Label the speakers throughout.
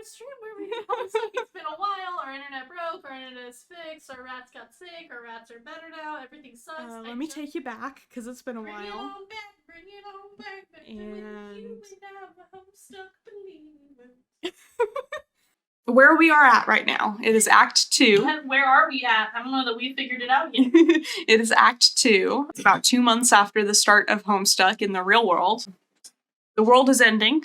Speaker 1: our stream where we Homestuck. It's been a while. Our internet broke. Our internet is fixed. Our rats got sick. Our rats are better now. Everything sucks.
Speaker 2: Let me take you back because it's been a while.
Speaker 1: Bring it on back. Bring it on back. Back to when you and I were Homestuck believers.
Speaker 2: Where we are at right now, it is Act 2.
Speaker 1: Where are we at? I don't know that we figured it out yet.
Speaker 2: It is Act 2. It's about 2 months after the start of Homestuck in the real world. The world is ending.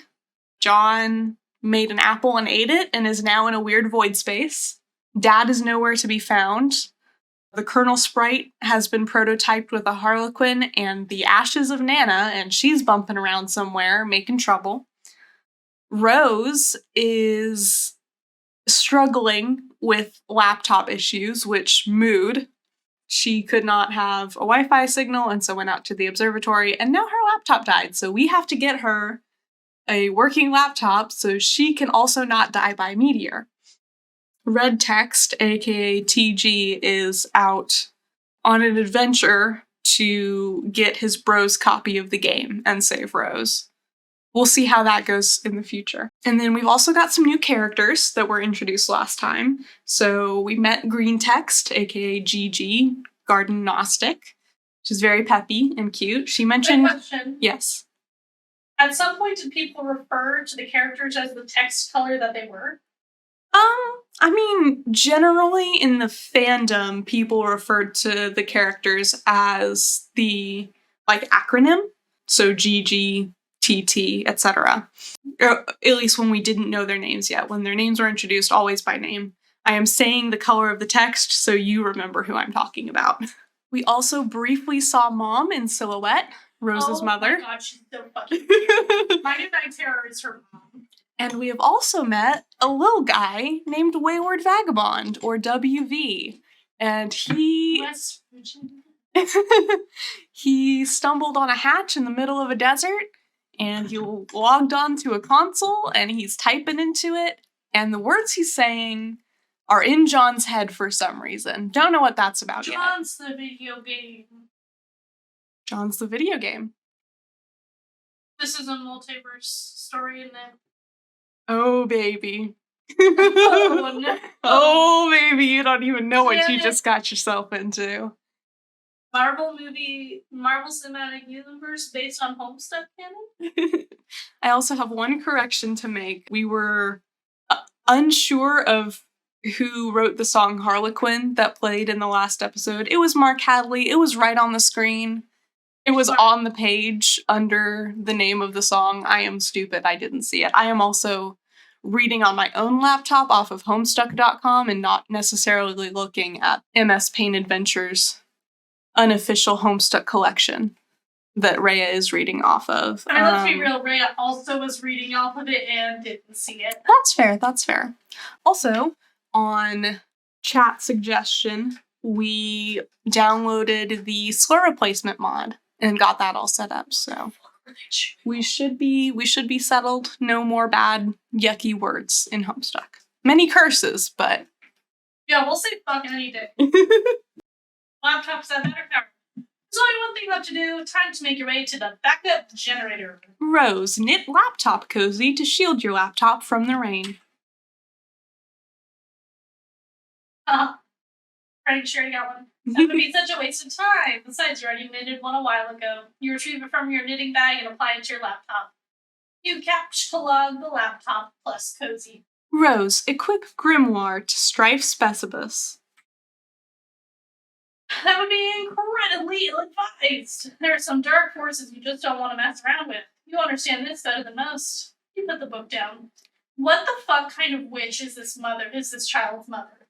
Speaker 2: John made an apple and ate it and is now in a weird void space. Dad is nowhere to be found. The Colonel Sprite has been prototyped with a Harlequin and the ashes of Nana, and she's bumping around somewhere, making trouble. Rose is struggling with laptop issues, which mood. She could not have a Wi-Fi signal and so went out to the observatory, and now her laptop died, so we have to get her a working laptop so she can also not die by meteor. Red Text, aka TG, is out on an adventure to get his bro's copy of the game and save Rose. We'll see how that goes in the future. And then we've also got some new characters that were introduced last time. So we met Green Text, aka GG, Garden Gnostic. She's very peppy and cute. She mentioned...
Speaker 1: Quick question.
Speaker 2: Yes.
Speaker 1: At some point, did people refer to the characters as the text color that they were?
Speaker 2: I mean, generally in the fandom, people referred to the characters as the, acronym. So GG, TT, etc. At least when we didn't know their names yet. When their names were introduced, always by name. I am saying the color of the text so you remember who I'm talking about. We also briefly saw Mom in silhouette, Rose's mother.
Speaker 1: Oh my god, she's so fucking cute. My new night terror is her mom.
Speaker 2: And we have also met a little guy named Wayward Vagabond, or WV. And he...
Speaker 1: West Virginia.
Speaker 2: He stumbled on a hatch in the middle of a desert, and he logged onto a console, and he's typing into it, and the words he's saying are in John's head for some reason. Don't know what that's about yet.
Speaker 1: John's the video game.
Speaker 2: John's the video game.
Speaker 1: This is a multiverse story in there.
Speaker 2: Oh, baby.
Speaker 1: Oh, no.
Speaker 2: Oh, baby, you don't even know what you just got yourself into.
Speaker 1: Marvel Cinematic Universe based on Homestuck canon?
Speaker 2: I also have one correction to make. We were unsure of who wrote the song Harlequin that played in the last episode. It was Mark Hadley. It was right on the screen. It was on the page under the name of the song. I am stupid. I didn't see it. I am also reading on my own laptop off of Homestuck.com and not necessarily looking at MS Paint Adventures' unofficial Homestuck collection that Raya is reading off of.
Speaker 1: Let's be real, Raya also was reading off of it and didn't see it.
Speaker 2: That's fair. Also, on chat suggestion, we downloaded the slur replacement mod and got that all set up, so we should be settled. No more bad, yucky words in Homestuck. Many curses, but...
Speaker 1: Yeah, we'll say fuck any day. Laptops have better power. There's only one thing left to do. Time to make your way to the backup generator.
Speaker 2: Rose, knit laptop cozy to shield your laptop from the rain.
Speaker 1: Pretty sure you got one. That would be such a waste of time. Besides, you already knitted one a while ago. You retrieve it from your knitting bag and apply it to your laptop. You catalog the laptop plus cozy.
Speaker 2: Rose, equip grimoire to strife specibus.
Speaker 1: That would be incredibly ill-advised. There are some dark forces you just don't want to mess around with. You understand this better than most. You put the book down. What the fuck kind of witch is this child's mother?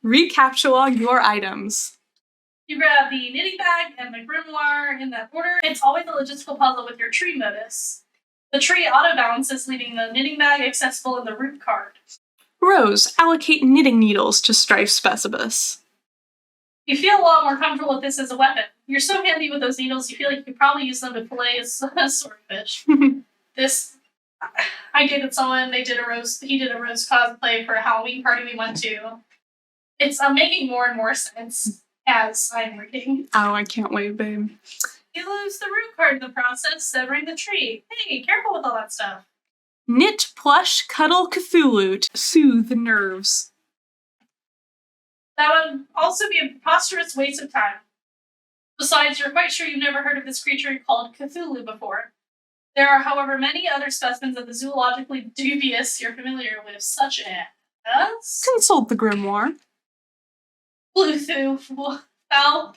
Speaker 2: Recaptulog your items.
Speaker 1: You grab the knitting bag and the grimoire in that order. It's always a logistical puzzle with your tree modus. The tree auto-balances, leaving the knitting bag accessible in the root card.
Speaker 2: Rose, allocate knitting needles to strife specibus.
Speaker 1: You feel a lot more comfortable with this as a weapon. You're so handy with those needles, you feel like you could probably use them to fillet a swordfish. I dated someone, he did a Rose cosplay for a Halloween party we went to. It's making more and more sense as I'm reading.
Speaker 2: Oh, I can't wait, babe.
Speaker 1: You lose the root card in the process, severing the tree. Hey, careful with all that stuff.
Speaker 2: Knit, plush, cuddle, Cthulhu to soothe nerves.
Speaker 1: That would also be a preposterous waste of time. Besides, you're quite sure you've never heard of this creature called Cthulhu before. There are, however, many other specimens of the zoologically dubious you're familiar with, such as...
Speaker 2: Consult the grimoire.
Speaker 1: Bluthu, Vale,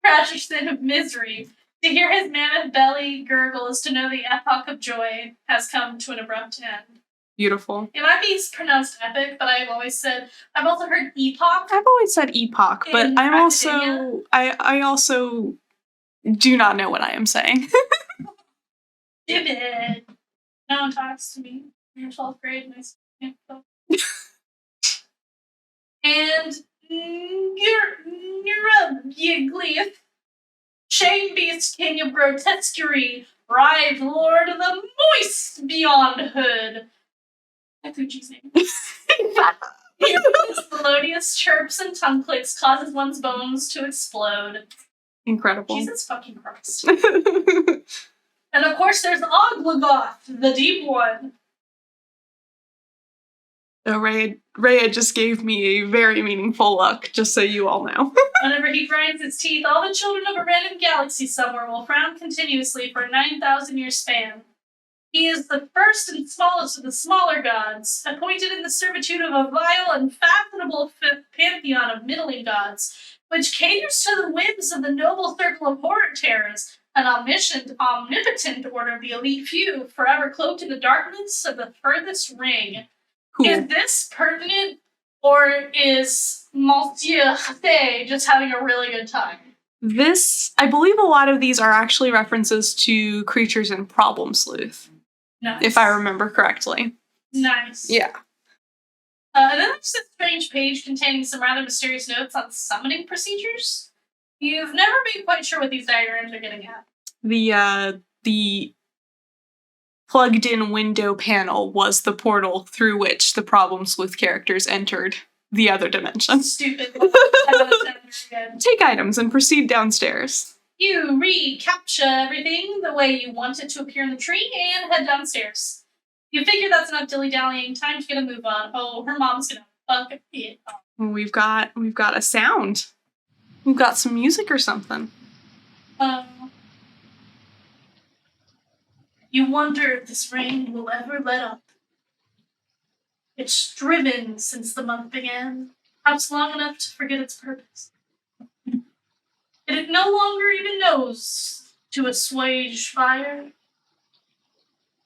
Speaker 1: tragic sin of misery. To hear his mammoth belly gurgle is to know the epoch of joy has come to an abrupt end.
Speaker 2: Beautiful.
Speaker 1: It might be pronounced epic, but I've also heard epoch.
Speaker 2: I've always said epoch, but
Speaker 1: In
Speaker 2: I'm
Speaker 1: academia.
Speaker 2: also, I also do not know what I am saying.
Speaker 1: Stupid. No one talks to me in 12th grade, and I still can't talk. And Neurobioglyph, Shame Beast King of Grotesquerie, Ride Lord of the Moist Beyond Hood. That's Gucci's name. His melodious chirps and tongue clicks causes one's bones to explode.
Speaker 2: Incredible.
Speaker 1: Jesus fucking Christ. And of course there's Oglagoth, the deep one.
Speaker 2: Oh, Raya just gave me a very meaningful look, just so you all know.
Speaker 1: Whenever he grinds his teeth, all the children of a random galaxy somewhere will frown continuously for a 9,000-year span. He is the first and smallest of the smaller gods, appointed in the servitude of a vile and fashionable pantheon of middling gods, which caters to the whims of the noble circle of horror terrors, an omniscient, omnipotent order of the elite few, forever cloaked in the darkness of the furthest ring.
Speaker 2: Cool.
Speaker 1: Is this pertinent, or is Monsieur Hate just having a really good time?
Speaker 2: This, I believe a lot of these are actually references to creatures in Problem Sleuth,
Speaker 1: Nice.
Speaker 2: if I remember correctly.
Speaker 1: Nice.
Speaker 2: Yeah.
Speaker 1: And then there's a strange page containing some rather mysterious notes on summoning procedures. You've never been quite sure what these diagrams are getting at.
Speaker 2: The plugged-in window panel was the portal through which the Problem Sleuth characters entered the other dimension.
Speaker 1: Stupid. I don't understand very good.
Speaker 2: Take items and proceed downstairs.
Speaker 1: You recapture everything the way you want it to appear in the tree and head downstairs. You figure that's enough dilly-dallying. Time to get a move on. Oh, her mom's gonna fuck it up.
Speaker 2: We've got a sound. We've got some music or something.
Speaker 1: You wonder if this rain will ever let up. It's driven since the month began, perhaps long enough to forget its purpose. And it no longer even knows to assuage fire.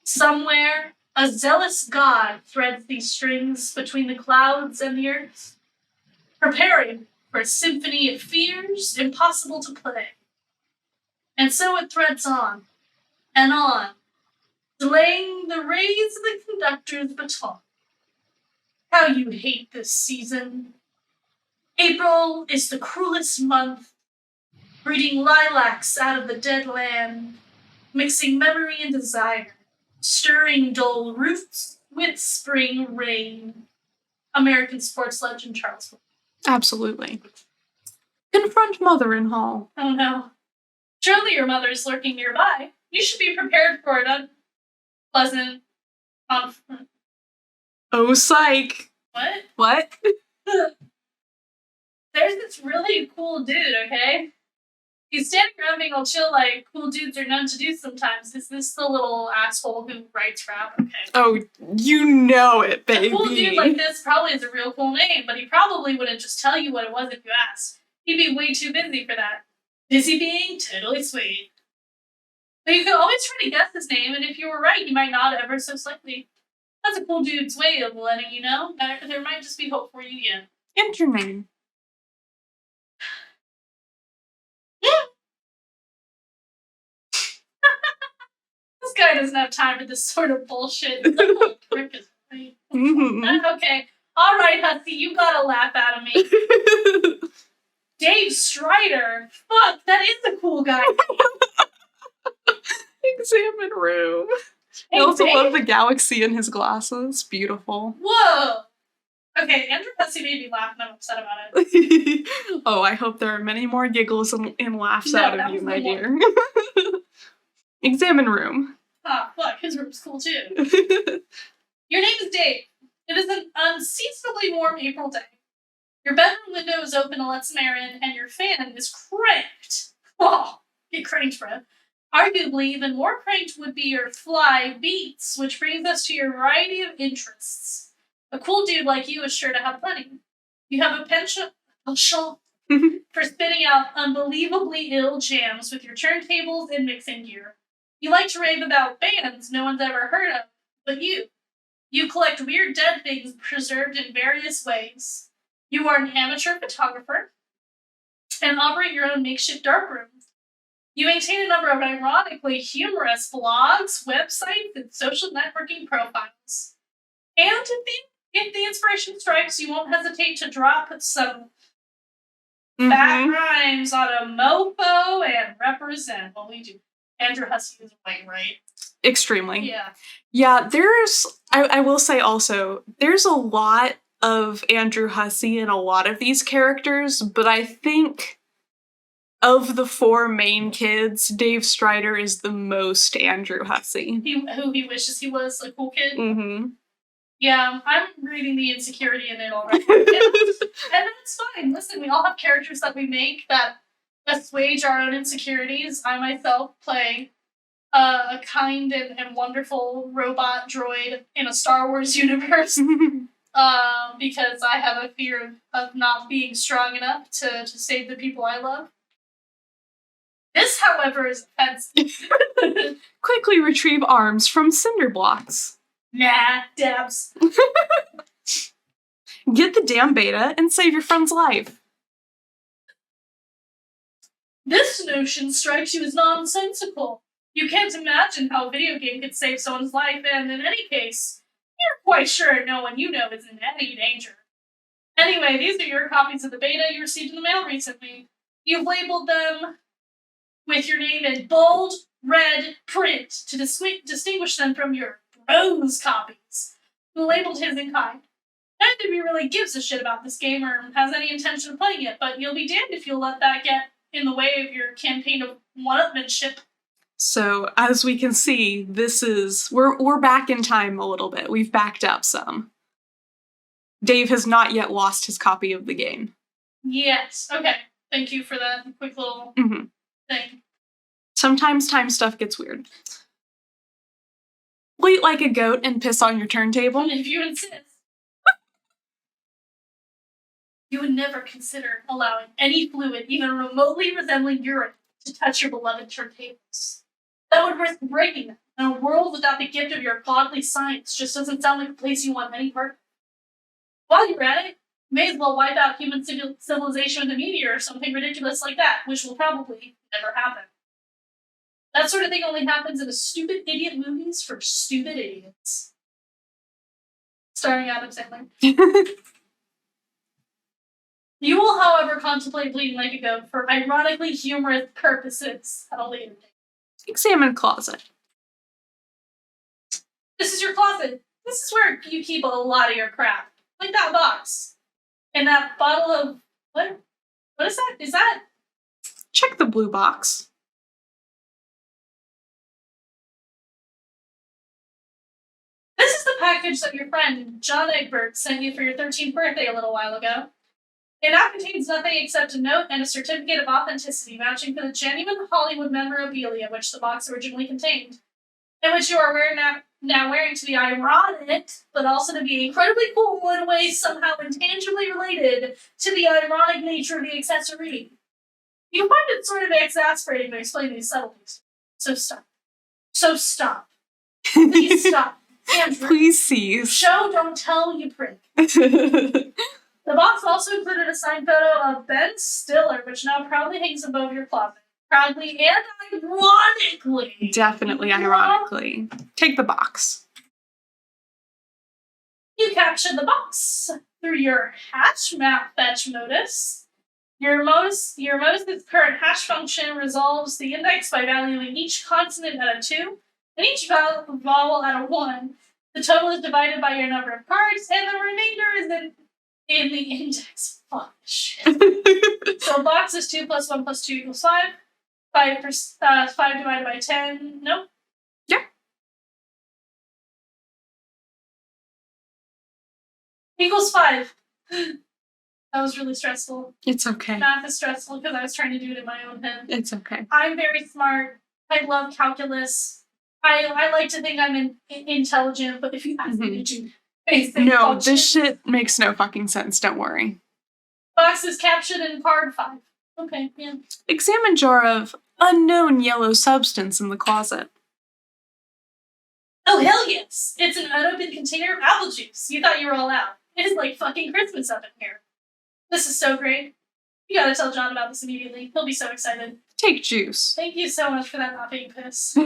Speaker 1: Somewhere, a zealous god threads these strings between the clouds and the earth, preparing for a symphony of fears impossible to play. And so it threads on, and on, delaying the rays of the conductor's baton. How you hate this season. April is the cruelest month, breeding lilacs out of the dead land, mixing memory and desire, stirring dull roots with spring rain. American sports legend Charles.
Speaker 2: Absolutely. Confront mother in hall.
Speaker 1: Oh no. Surely your mother is lurking nearby. You should be prepared for an unpleasant conflict.
Speaker 2: Oh, psych.
Speaker 1: What?
Speaker 2: What?
Speaker 1: There's this really cool dude, okay? He's standing around being all chill like cool dudes are known to do sometimes. Is this the little asshole who writes rap? Okay.
Speaker 2: Oh, you know it, baby.
Speaker 1: A cool dude like this probably has a real cool name, but he probably wouldn't just tell you what it was if you asked. He'd be way too busy for that. Busy being totally sweet. But you could always try to guess his name, and if you were right, he might nod ever so slightly. That's a cool dude's way of letting you know that there might just be hope for you yet.
Speaker 2: Enter your name.
Speaker 1: This guy doesn't have time for this sort of bullshit. Okay. All right, Hussy, you gotta laugh out of me. Dave Strider. Fuck, that is a cool guy.
Speaker 2: Examine room.
Speaker 1: Hey,
Speaker 2: I also
Speaker 1: Dave.
Speaker 2: love the galaxy in his glasses. Beautiful.
Speaker 1: Whoa. Okay, Andrew Hussy made me laugh and I'm upset about it.
Speaker 2: Oh, I hope there are many more giggles and laughs
Speaker 1: No,
Speaker 2: out
Speaker 1: that
Speaker 2: of you,
Speaker 1: was
Speaker 2: my
Speaker 1: the
Speaker 2: dear. Examine room.
Speaker 1: Ah, fuck, his room's cool too. Your name is Dave. It is an unseasonably warm April day. Your bedroom window is open to let some air in, and your fan is cranked. Oh, get cranked, Fred. Arguably, even more cranked would be your fly beats, which brings us to your variety of interests. A cool dude like you is sure to have plenty. You have a penchant for spitting out unbelievably ill jams with your turntables and mixing gear. You like to rave about bands no one's ever heard of, but you. You collect weird dead things preserved in various ways. You are an amateur photographer and operate your own makeshift darkroom. You maintain a number of ironically humorous blogs, websites, and social networking profiles. And if the inspiration strikes, you won't hesitate to drop some fat rhymes on a mofo and represent what we do. Andrew Hussey is white, right?
Speaker 2: Extremely.
Speaker 1: Yeah.
Speaker 2: Yeah, I will say also, there's a lot of Andrew Hussey in a lot of these characters, but I think of the four main kids, Dave Strider is the most Andrew Hussey.
Speaker 1: Who he wishes he was, a cool kid.
Speaker 2: Mm-hmm.
Speaker 1: Yeah, I'm reading the insecurity in it already. And that's fine. Listen, we all have characters that we make that assuage our own insecurities. I myself play a kind and wonderful robot droid in a Star Wars universe because I have a fear of not being strong enough to save the people I love. This, however, is offensive.
Speaker 2: Quickly retrieve arms from cinder blocks.
Speaker 1: Nah, dabs.
Speaker 2: Get the damn beta and save your friend's life.
Speaker 1: This notion strikes you as nonsensical. You can't imagine how a video game could save someone's life, and in any case, you're quite sure no one you know is in any danger. Anyway, these are your copies of the beta you received in the mail recently. You've labeled them with your name in bold, red print to distinguish them from your bros copies, who labeled his in kind. Neither of you really gives a shit about this game or has any intention of playing it, but you'll be damned if you'll let that get in the way of your campaign of one-upmanship.
Speaker 2: So, as we can see, we're back in time a little bit. We've backed up some. Dave has not yet lost his copy of the game.
Speaker 1: Yes. Okay. Thank you for that quick little thing.
Speaker 2: Sometimes time stuff gets weird. Bleat like a goat and piss on your turntable.
Speaker 1: If you insist. You would never consider allowing any fluid, even remotely resembling urine, to touch your beloved turntables. That would risk breaking them, and a world without the gift of your godly science just doesn't sound like a place you want any part of. While you're at it, you may as well wipe out human civilization with a meteor or something ridiculous like that, which will probably never happen. That sort of thing only happens in stupid idiot movies for stupid idiots. Starring Adam Sandler. You will, however, contemplate bleeding like a goat for ironically humorous purposes at a later date.
Speaker 2: Examine closet.
Speaker 1: This is your closet. This is where you keep a lot of your crap. Like that box. And that bottle of... What is that? Is that...
Speaker 2: Check the blue box.
Speaker 1: This is the package that your friend, John Egbert, sent you for your 13th birthday a little while ago. It now contains nothing except a note and a certificate of authenticity vouching for the genuine Hollywood memorabilia which the box originally contained, and which you are now wearing to be ironic, but also to be incredibly cool in ways somehow intangibly related to the ironic nature of the accessory. You find it sort of exasperating to explain these subtleties. So stop. Please stop. Andrew,
Speaker 2: please cease.
Speaker 1: Show, don't tell, you prick. The box also included a signed photo of Ben Stiller, which now proudly hangs above your closet. Proudly and ironically.
Speaker 2: Definitely ironically. Take the box.
Speaker 1: You captured the box through your hash map fetch modus. Your modus's current hash function resolves the index by valuing each consonant at a 2 and each vowel at a 1. The total is divided by your number of cards, and the remainder is in the index. Fuck shit. So box is 2 plus 1 plus 2 equals 5. 5 divided by 10. Nope.
Speaker 2: Yeah.
Speaker 1: Equals 5. That was really stressful.
Speaker 2: It's okay.
Speaker 1: Math is stressful because I was trying to do it in my own head.
Speaker 2: It's okay.
Speaker 1: I'm very smart. I love calculus. I like to think I'm intelligent, but if you ask me to do basic
Speaker 2: No,
Speaker 1: functions,
Speaker 2: this shit makes no fucking sense. Don't worry.
Speaker 1: box is captured in card 5. Okay, yeah.
Speaker 2: Examine jar of unknown yellow substance in the closet.
Speaker 1: Oh, hell yes! It's an unopened container of apple juice. You thought you were all out. It is like fucking Christmas up in here. This is so great. You gotta tell John about this immediately. He'll be so excited.
Speaker 2: Take juice.
Speaker 1: Thank you so much for that not being piss.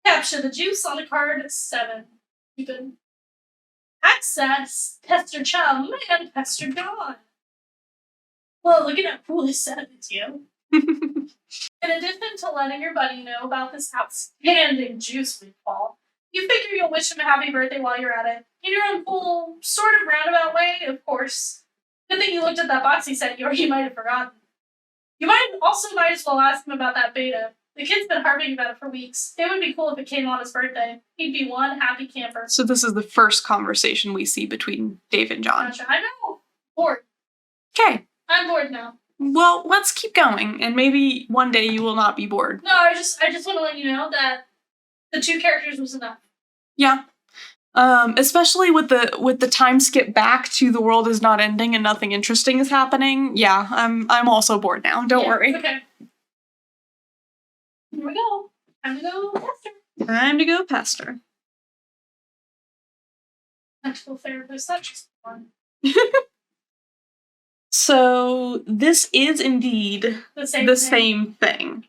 Speaker 1: Capture the juice on a card 7. Stupid. Access Pesterchum and Pesterchum. Well, look at how cool this setup is, you. In addition to letting your buddy know about this outstanding juice windfall, you figure you'll wish him a happy birthday while you're at it. In your own cool, sort of roundabout way, of course. Good thing you looked at that box he sent you, or you might have forgotten. You might as well ask him about that beta. The kid's been harping about it for weeks. It would be cool if it came on his birthday. He'd be one happy camper.
Speaker 2: So this is the first conversation we see between Dave and John.
Speaker 1: Gotcha. I know. Bored.
Speaker 2: Okay.
Speaker 1: I'm bored now.
Speaker 2: Well, let's keep going, and maybe one day you will not be bored.
Speaker 1: No, I just want to let you know that the 2 characters was enough.
Speaker 2: Yeah. Especially with the time skip back to the world is not ending and nothing interesting is happening. Yeah, I'm also bored now. Don't worry.
Speaker 1: Okay. Here we go. Time to go Pester.
Speaker 2: Time to go Pester.
Speaker 1: Mental therapist, that's just fun.
Speaker 2: So this is indeed
Speaker 1: The
Speaker 2: same thing.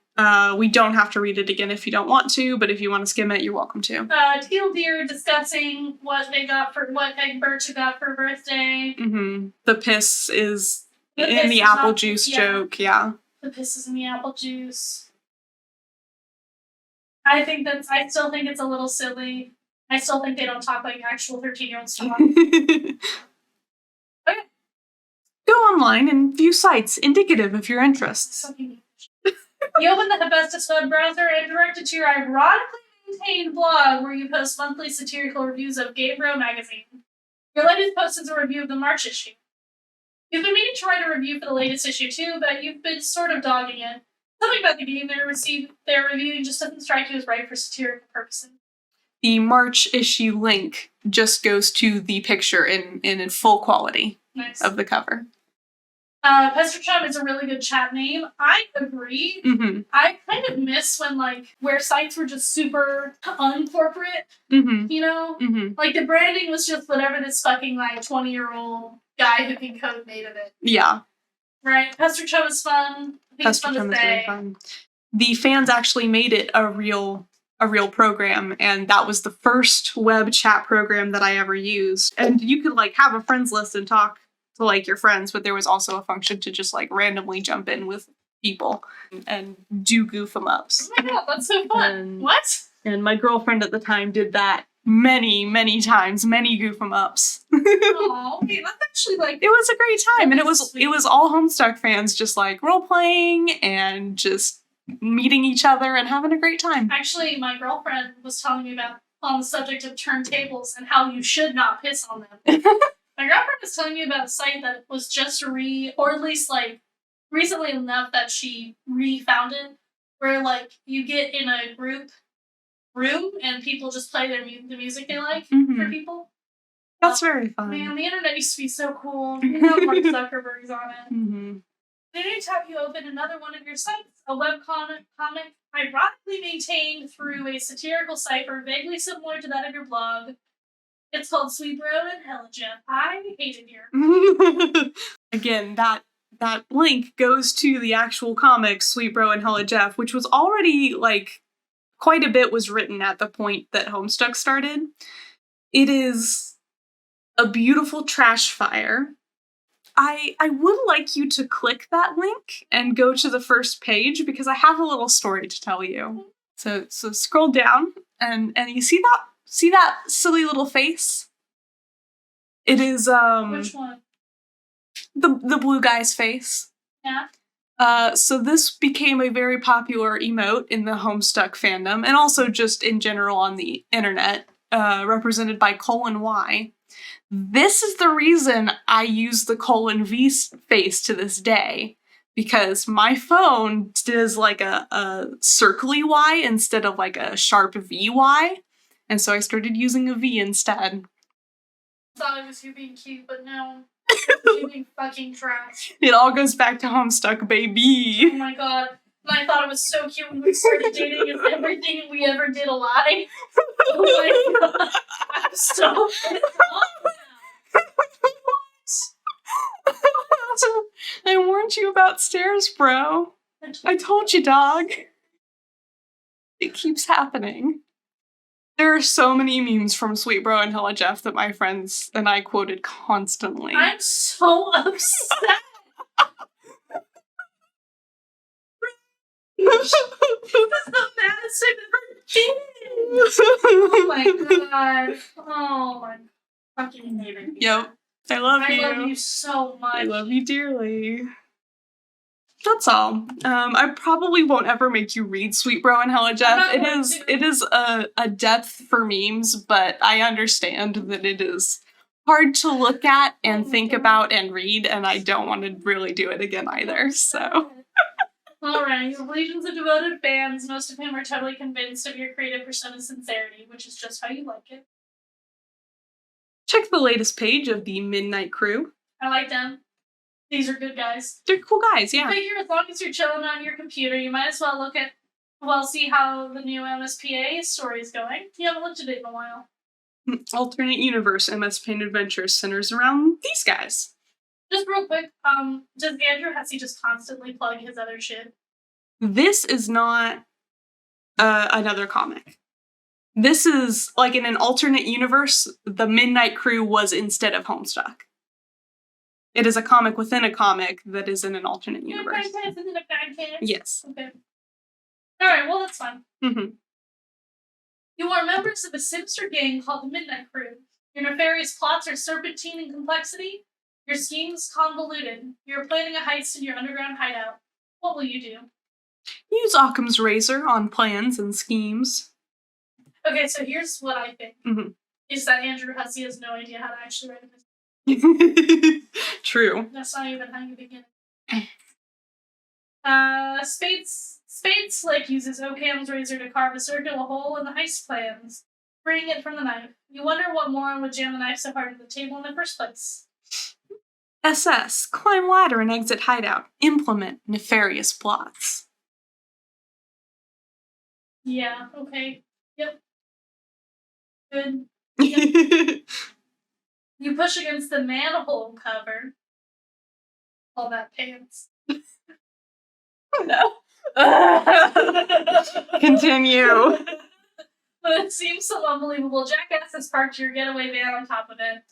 Speaker 2: We don't have to read it again if you don't want to, but if you want to skim it, you're welcome to.
Speaker 1: Teal Deer discussing what Egg Birch got for birthday.
Speaker 2: Mm-hmm. The piss is
Speaker 1: The
Speaker 2: in
Speaker 1: piss
Speaker 2: the
Speaker 1: is
Speaker 2: apple
Speaker 1: not-
Speaker 2: juice
Speaker 1: yeah.
Speaker 2: joke, yeah.
Speaker 1: The piss is in the apple juice. I still think it's a little silly. I still think they don't talk like actual 13-year-olds talk. Okay.
Speaker 2: Go online and view sites indicative of your interests.
Speaker 1: You open the Hephaestus web browser and direct it to your ironically maintained blog where you post monthly satirical reviews of Gay Bro magazine. Your latest post is a review of the March issue. You've been meaning to write a review for the latest issue too, but you've been sort of dogging it. Something about the game they're reviewing just doesn't strike you as right for satirical purposes.
Speaker 2: The March issue link just goes to the picture in full quality
Speaker 1: Nice.
Speaker 2: of the cover.
Speaker 1: Pesterchum is a really good chat name. I agree.
Speaker 2: Mm-hmm.
Speaker 1: I kind of miss when, where sites were just super uncorporate,
Speaker 2: Mm-hmm.
Speaker 1: you know?
Speaker 2: Mm-hmm.
Speaker 1: Like, the branding was just whatever this fucking, 20-year-old guy who can code made of it.
Speaker 2: Yeah.
Speaker 1: Right? Pesterchum is fun. I think it's fun
Speaker 2: Pesterchum
Speaker 1: to
Speaker 2: is
Speaker 1: say.
Speaker 2: very fun. The fans actually made it a real program, and that was the first web chat program that I ever used. And you could, have a friends list and talk to, your friends, but there was also a function to just, randomly jump in with people and do goof 'em ups.
Speaker 1: Oh my god, that's so fun.
Speaker 2: And-
Speaker 1: What?
Speaker 2: And my girlfriend at the time did that many, many times, many goof 'em ups.
Speaker 1: Oh, wait, that's actually,
Speaker 2: It was a great time, and it
Speaker 1: That's
Speaker 2: was
Speaker 1: sweet.
Speaker 2: all Homestuck fans just, role playing and just meeting each other and having a great time.
Speaker 1: Actually, my girlfriend was telling me about on the subject of turntables and how you should not piss on them. My girlfriend was telling me about a site that was just or at least recently enough that she refounded, where you get in a group room and people just play the music they like for
Speaker 2: Mhm.
Speaker 1: people.
Speaker 2: That's very fun.
Speaker 1: Man, the internet used to be so cool. You know, Mark Zuckerberg's on it.
Speaker 2: Mm-hmm.
Speaker 1: Anytime you open another one of your sites, a webcomic ironically maintained through a satirical cipher vaguely similar to that of your blog. It's called Sweet Bro and Hella Jeff. I hate it here.
Speaker 2: Again, that link goes to the actual comic Sweet Bro and Hella Jeff, which was already quite a bit was written at the point that Homestuck started. It is a beautiful trash fire. I would like you to click that link and go to the first page because I have a little story to tell you. So scroll down and you see that silly little face? It is
Speaker 1: Which one?
Speaker 2: the blue guy's face.
Speaker 1: Yeah.
Speaker 2: So this became a very popular emote in the Homestuck fandom and also just in general on the internet. represented by :Y. This is the reason I use the :V face to this day, because my phone does like a circly Y instead of like a sharp VY, and so I started using a V instead.
Speaker 1: I thought it was you being cute, but no. You being fucking trash.
Speaker 2: It all goes back to Homestuck, baby.
Speaker 1: Oh my god. And I thought it was so cute when we started dating and everything we ever did a lie. Oh my god. I'm so pissed off now.
Speaker 2: I warned you about stairs, bro. I told you, dog. It keeps happening. There are so many memes from Sweet Bro and Hella Jeff that my friends and I quoted constantly.
Speaker 1: I'm so upset. This is the maddest I've ever been. Oh my god. Oh my fucking hated me.
Speaker 2: Yep. I love you.
Speaker 1: I love you so much.
Speaker 2: I love you dearly. That's all. I probably won't ever make you read Sweet Bro and Hella Jeff. It is a depth for memes, but I understand that it is hard to look at and think about and read, and I don't want to really do it again either, so.
Speaker 1: Alright, you have legions of devoted fans, most of whom are totally convinced of your creative persona's sincerity, which is just how you like it.
Speaker 2: Check the latest page of the Midnight Crew.
Speaker 1: I like them. These are good guys.
Speaker 2: They're cool guys, yeah.
Speaker 1: I figure as long as you're chilling on your computer, you might as well see how the new MSPA story is going. You haven't looked at it in a while.
Speaker 2: Alternate universe MS Paint Adventures centers around these guys.
Speaker 1: Just real quick, does Andrew Hesse just constantly plug his other shit?
Speaker 2: This is not another comic. This is, like, in an alternate universe, the Midnight Crew was instead of Homestuck. It is a comic within a comic that is in an alternate universe. Yes.
Speaker 1: Okay. Alright, well that's fun.
Speaker 2: Mm-hmm.
Speaker 1: You are members of a sinister gang called the Midnight Crew. Your nefarious plots are serpentine in complexity. Your schemes convoluted. You're planning a heist in your underground hideout. What will you do?
Speaker 2: Use Occam's razor on plans and schemes.
Speaker 1: Okay, so here's what I think.
Speaker 2: Mm-hmm.
Speaker 1: Is that Andrew Hesse has no idea how to actually write a business.
Speaker 2: True.
Speaker 1: That's not even how you begin. Spades Slick uses Occam's razor to carve a circular hole in the heist plans, freeing it from the knife. You wonder what moron would jam the knife so hard into the table in the first place.
Speaker 2: SS, climb ladder and exit hideout. Implement nefarious plots.
Speaker 1: Yeah, okay. Yep. Good. Yep. You push against the manhole cover. All that pants.
Speaker 2: Oh no. Continue.
Speaker 1: But it seems so unbelievable. Jackass has parked your getaway van on top of it.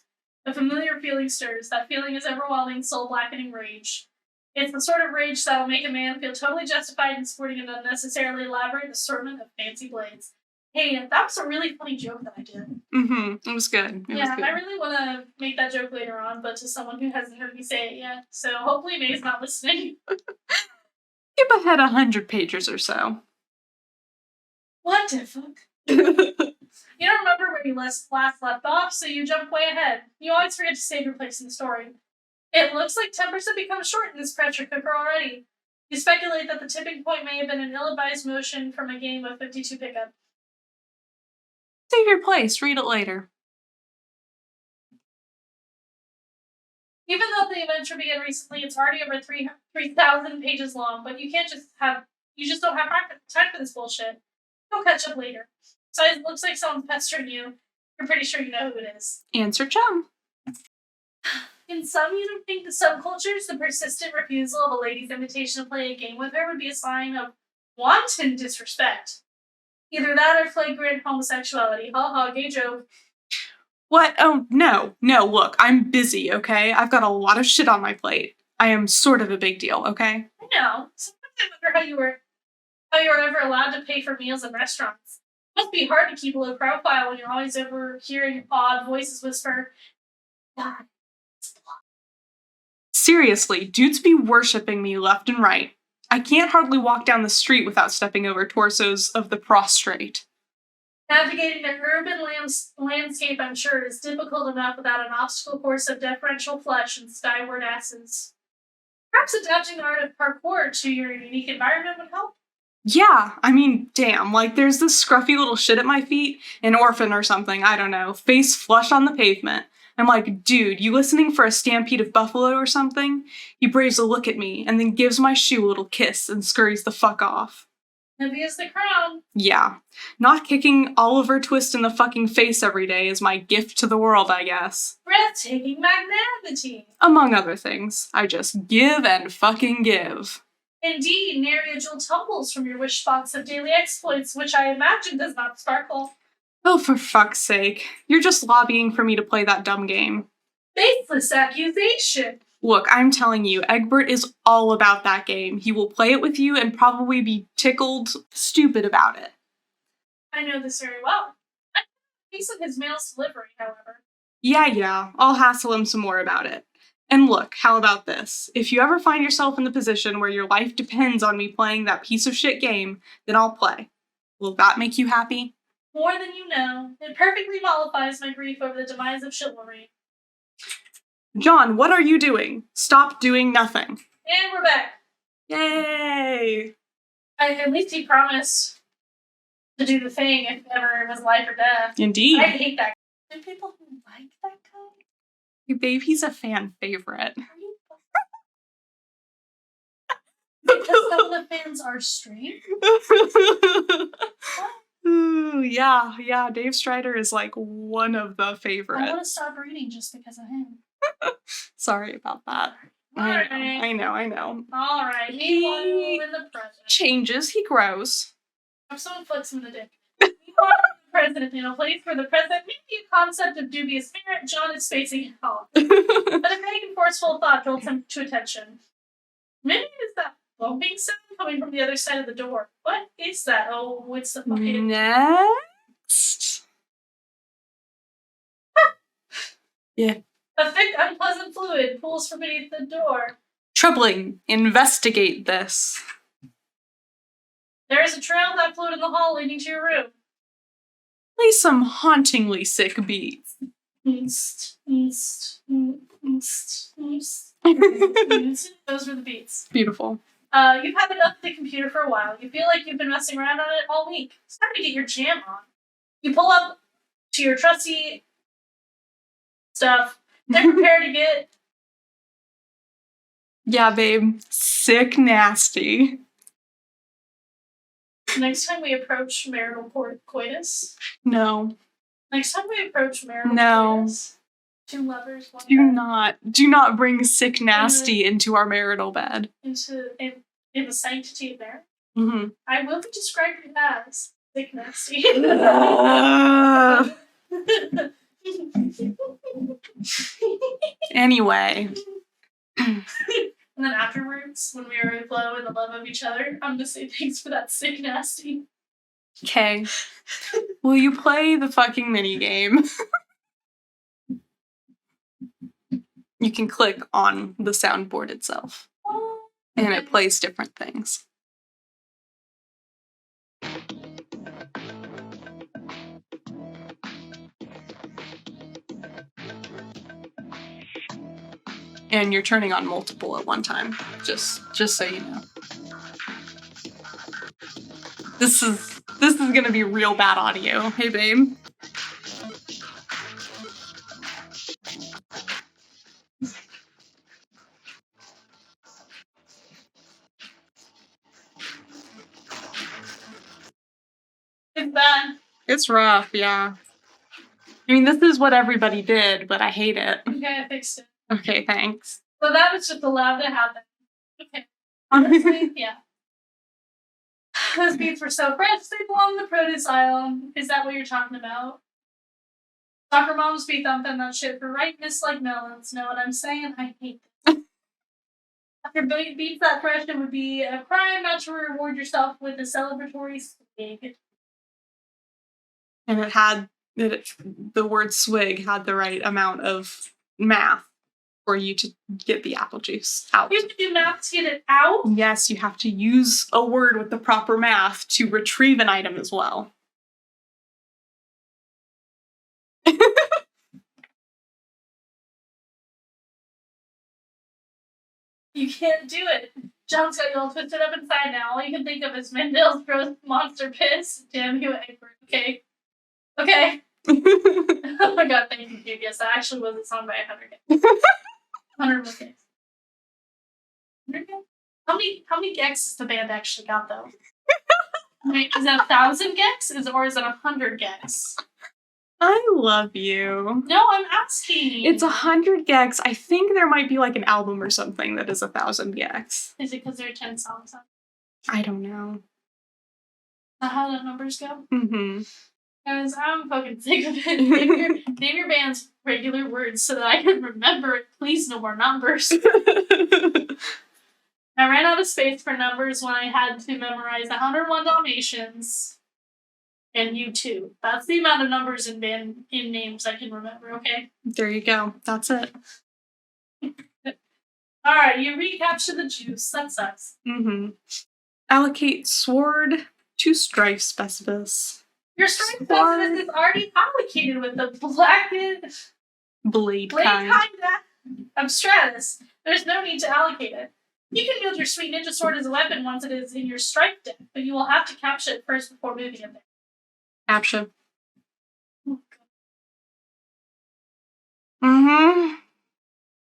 Speaker 1: A familiar feeling stirs. That feeling is overwhelming, soul-blackening rage. It's the sort of rage that'll make a man feel totally justified in sporting an unnecessarily elaborate assortment of fancy blades. Hey, that was a really funny joke that I did.
Speaker 2: Mm-hmm. It was good. It was good.
Speaker 1: I really want to make that joke later on, but to someone who hasn't heard me say it yet. So hopefully May's not listening.
Speaker 2: Skip ahead 100 pages or so.
Speaker 1: What the fuck? You don't remember where you last left off, so you jump way ahead. You always forget to save your place in the story. It looks like tempers have become short in this pressure cooker already. You speculate that the tipping point may have been an ill-advised motion from a game of 52 pickup.
Speaker 2: Save your place. Read it later.
Speaker 1: Even though the adventure began recently, it's already over 3,000 pages long, but you just don't have time for this bullshit. You'll catch up later. Besides, it looks like someone's pestering you. You're pretty sure you know who it is.
Speaker 2: Answer chum.
Speaker 1: In some subcultures, the persistent refusal of a lady's invitation to play a game with her would be a sign of wanton disrespect. Either that or flagrant homosexuality. Ha ha, gay joke.
Speaker 2: What? Oh, no. No, look, I'm busy, okay? I've got a lot of shit on my plate. I am sort of a big deal, okay?
Speaker 1: I know. Sometimes I wonder how you were ever allowed to pay for meals in restaurants. It must be hard to keep a low profile when you're always overhearing odd voices whisper, God.
Speaker 2: Seriously, dudes be worshipping me left and right. I can't hardly walk down the street without stepping over torsos of the prostrate.
Speaker 1: Navigating the urban landscape, I'm sure, is difficult enough without an obstacle course of deferential flesh and skyward asses. Perhaps adapting the art of parkour to your unique environment would help.
Speaker 2: Yeah, I mean, damn, like there's this scruffy little shit at my feet, an orphan or something, I don't know, face flush on the pavement. I'm like, dude, you listening for a stampede of buffalo or something? He braves a look at me and then gives my shoe a little kiss and scurries the fuck off.
Speaker 1: Heavy as the crown.
Speaker 2: Yeah, not kicking Oliver Twist in the fucking face every day is my gift to the world, I guess.
Speaker 1: Breathtaking magnanimity.
Speaker 2: Among other things, I just give and fucking give.
Speaker 1: Indeed, nary a jewel tumbles from your wish box of daily exploits, which I imagine does not sparkle.
Speaker 2: Oh, for fuck's sake. You're just lobbying for me to play that dumb game.
Speaker 1: Baseless accusation.
Speaker 2: Look, I'm telling you, Egbert is all about that game. He will play it with you and probably be tickled stupid about it.
Speaker 1: I know this very well. I know the piece of his mail's delivery, however.
Speaker 2: Yeah, I'll hassle him some more about it. And look, how about this? If you ever find yourself in the position where your life depends on me playing that piece of shit game, then I'll play. Will that make you happy?
Speaker 1: More than you know. It perfectly mollifies my grief over the demise of chivalry.
Speaker 2: John, what are you doing? Stop doing nothing.
Speaker 1: And we're back.
Speaker 2: Yay!
Speaker 1: At least he promised to do the thing if ever it was life or death.
Speaker 2: Indeed.
Speaker 1: I hate that. Do people who like that guy?
Speaker 2: Hey, babe, he's a fan favorite.
Speaker 1: Are you because some of the fans are straight?
Speaker 2: Ooh, yeah, Dave Strider is like one of the favorites.
Speaker 1: I want to stop reading just because of him.
Speaker 2: Sorry about that.
Speaker 1: Alright.
Speaker 2: I know.
Speaker 1: Alright,
Speaker 2: He
Speaker 1: meanwhile in the present.
Speaker 2: Changes, he grows.
Speaker 1: If someone flicks him in the dick. Meanwhile in the present, in a place where the present may be a concept of dubious merit, John is facing hell. But a vague and forceful thought jolts him to attention. Maybe it's that bumping sound coming from the other side of the door. What is that? Oh, it's the fucking...
Speaker 2: Next. Yeah.
Speaker 1: A thick, unpleasant fluid pools from beneath the door.
Speaker 2: Troubling. Investigate this.
Speaker 1: There is a trail of that fluid in the hall leading to your room.
Speaker 2: Play some hauntingly sick beats.
Speaker 1: Those were the beats.
Speaker 2: Beautiful.
Speaker 1: You've had it up the computer for a while. You feel like you've been messing around on it all week. It's time to get your jam on. You pull up to your trusty stuff. They're prepared to get...
Speaker 2: Yeah, babe. Sick nasty.
Speaker 1: Next time we approach marital coitus.
Speaker 2: No.
Speaker 1: Next time we approach marital
Speaker 2: No.
Speaker 1: coitus. Two lovers, one
Speaker 2: Do not bring sick nasty into our marital bed.
Speaker 1: in the sanctity of marriage.
Speaker 2: Mm-hmm.
Speaker 1: I will be described as sick nasty.
Speaker 2: Anyway.
Speaker 1: And then afterwards, when we are aglow in the love of each other, I'm gonna say thanks for that sick nasty.
Speaker 2: Okay. Will you play the fucking minigame? You can click on the soundboard itself. And it plays different things. And you're turning on multiple at one time, just so you know. This is gonna be real bad audio. Hey, babe.
Speaker 1: It's bad.
Speaker 2: It's rough, yeah. I mean, this is what everybody did, but I hate it.
Speaker 1: Okay, I fixed it.
Speaker 2: Okay, thanks.
Speaker 1: So that was just allowed to happen. Okay. Honestly, yeah. Those beats were so fresh, they belong in the produce aisle. Is that what you're talking about? Soccer moms be thumping that shit for ripeness like melons. Know what I'm saying? I hate this. After beats that fresh, it would be a crime not to reward yourself with a celebratory swig.
Speaker 2: And the word swig had the right amount of math for you to get the apple juice out.
Speaker 1: You have to do math to get it out?
Speaker 2: Yes, you have to use a word with the proper math to retrieve an item as well.
Speaker 1: You can't do it. John's got you all twisted up inside now. All you can think of is Mandel's gross monster piss. Damn you, Egbert. Okay. Okay. Oh my god, thank you, dude. Yes, that actually was a song by 100 Gex. 100 was Gex. 100 Gex? How many Gex has the band actually got, though? Wait, is it 1,000 Gex? Or is it 100 Gex?
Speaker 2: I love you.
Speaker 1: No, I'm asking.
Speaker 2: It's 100 Gex. I think there might be like an album or something that is 1,000 Gex.
Speaker 1: Is it because there are 10 songs on it?
Speaker 2: I don't know.
Speaker 1: Is that how the numbers go?
Speaker 2: Mm-hmm.
Speaker 1: Guys, I'm fucking sick of it. Name your band's regular words so that I can remember it. Please, no more numbers. I ran out of space for numbers when I had to memorize 101 Dalmatians and U2. That's the amount of numbers in band in names I can remember, okay?
Speaker 2: There you go. That's it.
Speaker 1: Alright, you recapture the juice. That sucks.
Speaker 2: Mm-hmm. Allocate sword to strife specifics.
Speaker 1: Your strike specific is already allocated with the
Speaker 2: blade
Speaker 1: kind of Stratus. There's no need to allocate it. You can wield your sweet ninja sword as a weapon once it is in your strike deck, but you will have to capture it first before moving it there.
Speaker 2: Capture. Mm-hmm.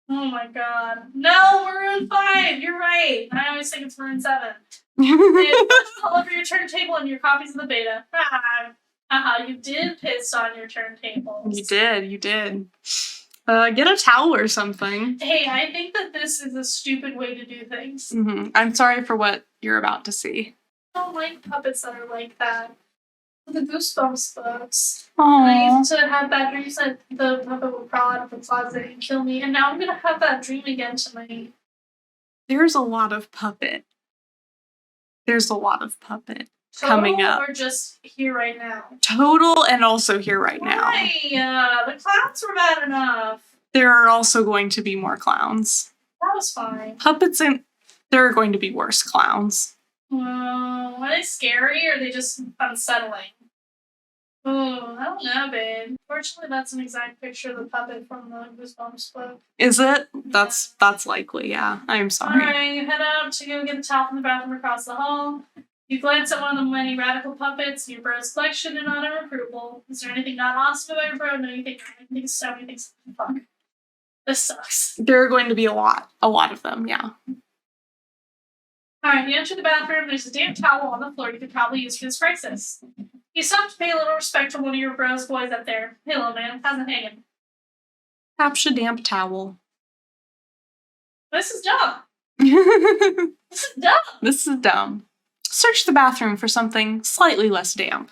Speaker 1: Oh my god. No, Maroon 5! You're right! I always think it's Maroon 7. And all over your turntable and your copies of the beta. Haha, you did piss on your turntables.
Speaker 2: You did. Get a towel or something.
Speaker 1: Hey, I think that this is a stupid way to do things.
Speaker 2: Mm-hmm. I'm sorry for what you're about to see.
Speaker 1: I don't like puppets that are like that. The Goosebumps books.
Speaker 2: Aww.
Speaker 1: And I used to have bad dreams that the puppet would crawl out of the closet and kill me, and now I'm gonna have that dream again tonight.
Speaker 2: There's a lot of puppet. Coming up.
Speaker 1: Or just here right now?
Speaker 2: Total and also here right now.
Speaker 1: Raya, the clowns were bad enough.
Speaker 2: There are also going to be more clowns.
Speaker 1: That was fine.
Speaker 2: Puppets and there are going to be worse clowns.
Speaker 1: Are they scary or are they just unsettling? Oh, I don't know, babe. Fortunately, that's an exact picture of the puppet from the Goosebumps book.
Speaker 2: Is it? That's likely, yeah. I'm sorry.
Speaker 1: Alright, you head out to go get a towel from the bathroom across the hall. You glance at one of the many radical puppets in your bro's collection and nod in approval. Is there anything not awesome about your bro? No, you think so many things. Fuck. This sucks.
Speaker 2: There are going to be a lot of them, yeah.
Speaker 1: Alright, you enter the bathroom. There's a damp towel on the floor you could probably use for this crisis. You stop to pay a little respect to one of your bro's boys up there. Hey, little man, how's it hanging?
Speaker 2: Capture damp towel.
Speaker 1: This is dumb.
Speaker 2: This is dumb. Search the bathroom for something slightly less damp.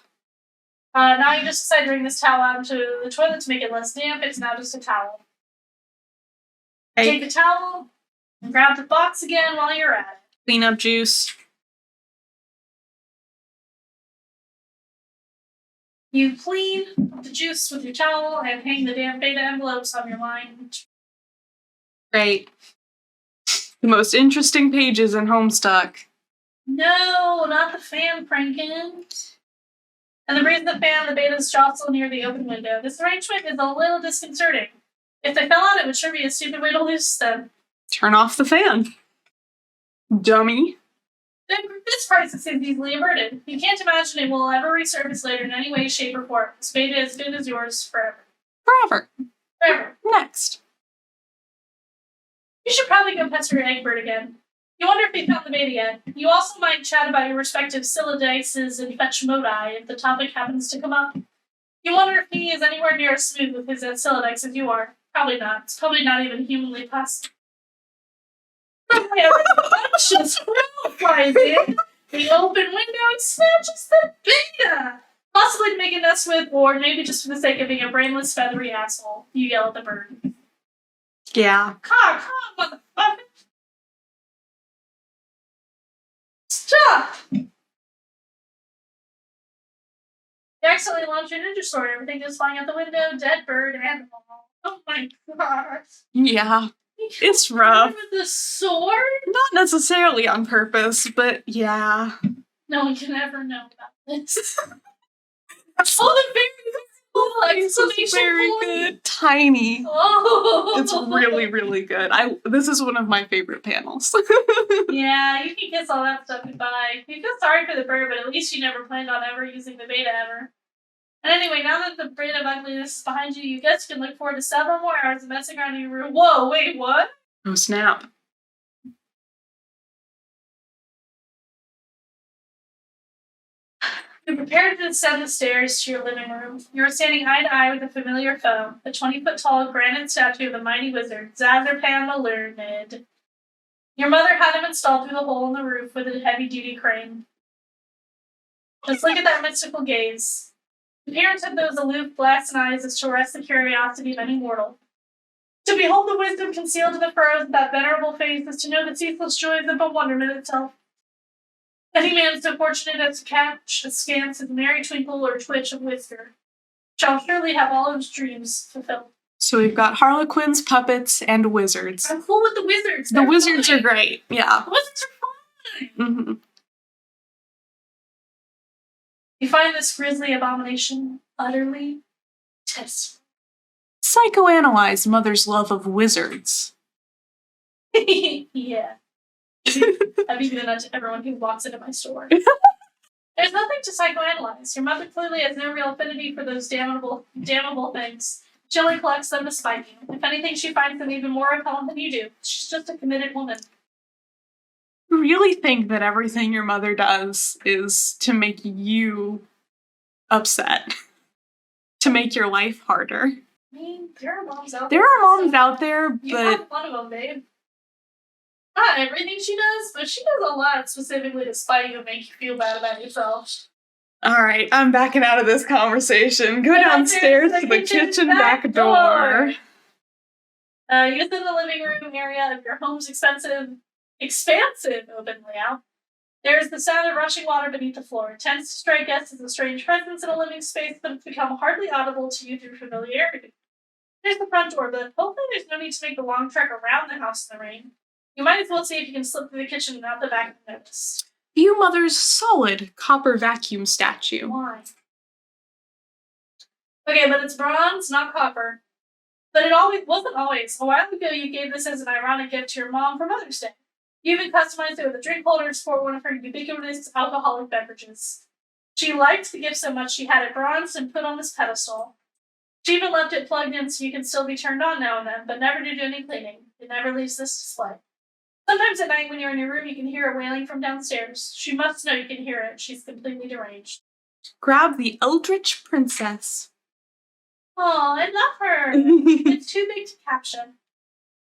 Speaker 1: Now you just decide to bring this towel out into the toilet to make it less damp. It's now just a towel.
Speaker 2: Hey.
Speaker 1: Take the towel and grab the box again while you're at it.
Speaker 2: Clean up juice.
Speaker 1: You clean the juice with your towel and hang the damn beta envelopes on your line.
Speaker 2: Great. The most interesting pages in Homestuck.
Speaker 1: No, not the fan pranking. And the reason the fan, the betas jostle near the open window. This arrangement is a little disconcerting. If they fell out, it would sure be a stupid way to lose them.
Speaker 2: Turn off the fan. Dummy.
Speaker 1: This crisis is easily averted. You can't imagine it will ever resurface later in any way, shape, or form. This beta is good as yours forever. Forever.
Speaker 2: Next.
Speaker 1: You should probably go pester Egbert again. You wonder if he found the beta yet. You also might chat about your respective Sylodices and fetch modi if the topic happens to come up. You wonder if he is anywhere near as smooth with his Sylodix as you are. Probably not. It's probably not even humanly possible. Just flies in the open window and snatches the beta! Possibly to make a nest with, or maybe just for the sake of being a brainless, feathery asshole. You yell at the bird.
Speaker 2: Yeah.
Speaker 1: Come on, motherfucker! Stop! You accidentally launched your ninja sword. Everything goes flying out the window. Dead bird and all. Oh my god.
Speaker 2: Yeah. It's rough.
Speaker 1: With the sword?
Speaker 2: Not necessarily on purpose, but yeah.
Speaker 1: No one can ever know about this. Oh, the
Speaker 2: This is very good. Tiny.
Speaker 1: Oh.
Speaker 2: It's really, really good. This is one of my favorite panels.
Speaker 1: Yeah, you can kiss all that stuff goodbye. You feel sorry for the bird, but at least you never planned on ever using the beta ever. And anyway, now that the brain of ugliness is behind you, you guys can look forward to several more hours of messing around in your room. Whoa, wait, what?
Speaker 2: Oh, snap.
Speaker 1: You're prepared to descend the stairs to your living room. You are standing eye to eye with a familiar foe, the 20-foot-tall granite statue of the mighty wizard, Zazarpan the Learned. Your mother had him installed through the hole in the roof with a heavy-duty crane. Just look at that mystical gaze. The appearance of those aloof, glassing eyes is to arrest the curiosity of any mortal. To behold the wisdom concealed in the furrows of that venerable face is to know the ceaseless joys of a wonderment itself. Any man so fortunate as to catch askance of merry twinkle or twitch of whisker shall surely have all his dreams fulfilled.
Speaker 2: So we've got harlequins, puppets, and wizards.
Speaker 1: I'm cool with the wizards.
Speaker 2: The wizards are great. Yeah.
Speaker 1: The wizards are fine.
Speaker 2: Mm-hmm.
Speaker 1: You find this grisly abomination utterly testable.
Speaker 2: Psychoanalyze mother's love of wizards.
Speaker 1: Yeah. I've even done that to everyone who walks into my store. There's nothing to psychoanalyze. Your mother clearly has no real affinity for those damnable things. She only collects them to spite you. If anything, she finds them even more repellent than you do. She's just a committed woman.
Speaker 2: You really think that everything your mother does is to make you upset? To make your life harder?
Speaker 1: I mean, there are moms out there.
Speaker 2: There are moms out there, but...
Speaker 1: You have one of them, babe. Not everything she does, but she does a lot specifically to spite you and make you feel bad about yourself.
Speaker 2: Alright, I'm backing out of this conversation. Go downstairs to the kitchen back door.
Speaker 1: You sit in the living room area of your home's expansive open layout. There's the sound of rushing water beneath the floor. It tends to strike guests as a strange presence in a living space, but it's become hardly audible to you through familiarity. There's the front door, but hopefully there's no need to make the long trek around the house in the rain. You might as well see if you can slip through the kitchen and out the back of the notice.
Speaker 2: View mother's solid copper vacuum statue.
Speaker 1: Why? Okay, but it's bronze, not copper. But it wasn't always. A while ago, you gave this as an ironic gift to your mom for Mother's Day. You even customized it with a drink holder to support one of her ubiquitous alcoholic beverages. She liked the gift so much she had it bronzed and put on this pedestal. She even left it plugged in so you can still be turned on now and then, but never to do any cleaning. It never leaves this display. Sometimes at night when you're in your room, you can hear her wailing from downstairs. She must know you can hear it. She's completely deranged.
Speaker 2: Grab the Eldritch Princess.
Speaker 1: Oh, I love her. It's too big to caption.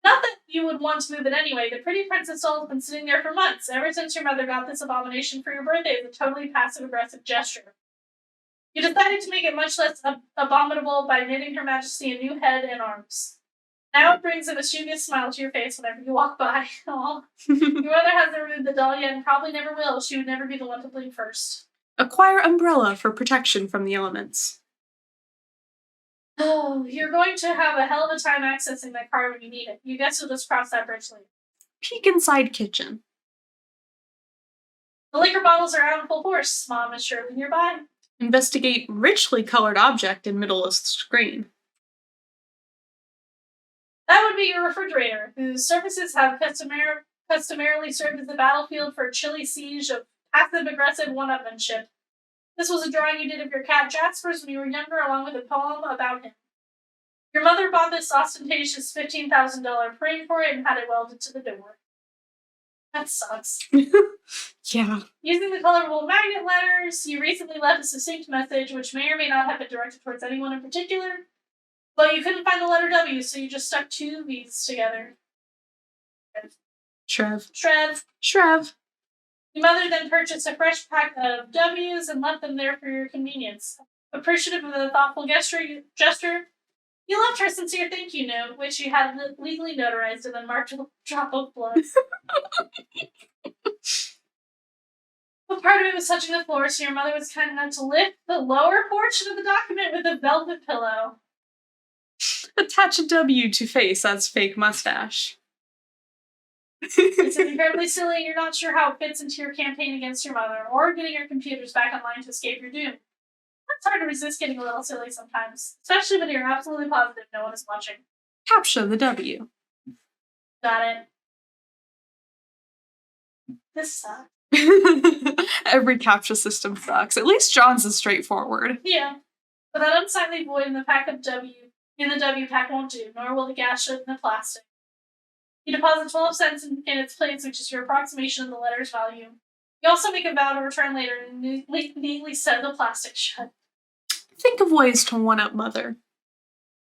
Speaker 1: Not that you would want to move it anyway. The pretty princess doll has been sitting there for months, ever since your mother got this abomination for your birthday as a totally passive-aggressive gesture. You decided to make it much less abominable by knitting Her Majesty a new head and arms. Now it brings a mischievous smile to your face whenever you walk by. Aww. Your mother hasn't removed the doll yet and probably never will. She would never be the one to blink first.
Speaker 2: Acquire umbrella for protection from the elements.
Speaker 1: Oh, you're going to have a hell of a time accessing that car when you need it. You guess you'll just cross that bridge later.
Speaker 2: Peek inside kitchen.
Speaker 1: The liquor bottles are out in full force. Mom is surely nearby.
Speaker 2: Investigate richly colored object in middle of screen.
Speaker 1: That would be your refrigerator, whose surfaces have customarily served as the battlefield for a chilly siege of passive-aggressive one-upmanship. This was a drawing you did of your cat Jaspers when you were younger, along with a poem about him. Your mother bought this ostentatious $15,000 frame for it and had it welded to the door. That sucks.
Speaker 2: Yeah.
Speaker 1: Using the colorful magnet letters, you recently left a succinct message which may or may not have been directed towards anyone in particular, but you couldn't find the letter W, so you just stuck two V's together.
Speaker 2: Shrev.
Speaker 1: Your mother then purchased a fresh pack of W's and left them there for your convenience. Appreciative of the thoughtful gesture, you left her a sincere thank you note, which you had legally notarized and then marked with a drop of blood. But part of it was touching the floor, so your mother was kind enough to lift the lower portion of the document with a velvet pillow.
Speaker 2: Attach a W to face as fake mustache.
Speaker 1: It's incredibly silly and you're not sure how it fits into your campaign against your mother, or getting your computers back online to escape your doom. It's hard to resist getting a little silly sometimes, especially when you're absolutely positive no one is watching.
Speaker 2: Captcha the W.
Speaker 1: Got it. This sucks.
Speaker 2: Every captcha system sucks. At least John's is straightforward.
Speaker 1: Yeah. But that unsightly void in the W pack won't do, nor will the gas shut in the plastic. You deposit 12 cents in its place, which is your approximation of the letter's value. You also make a vow to return later and neatly set the plastic shut.
Speaker 2: Think of ways to one-up Mother.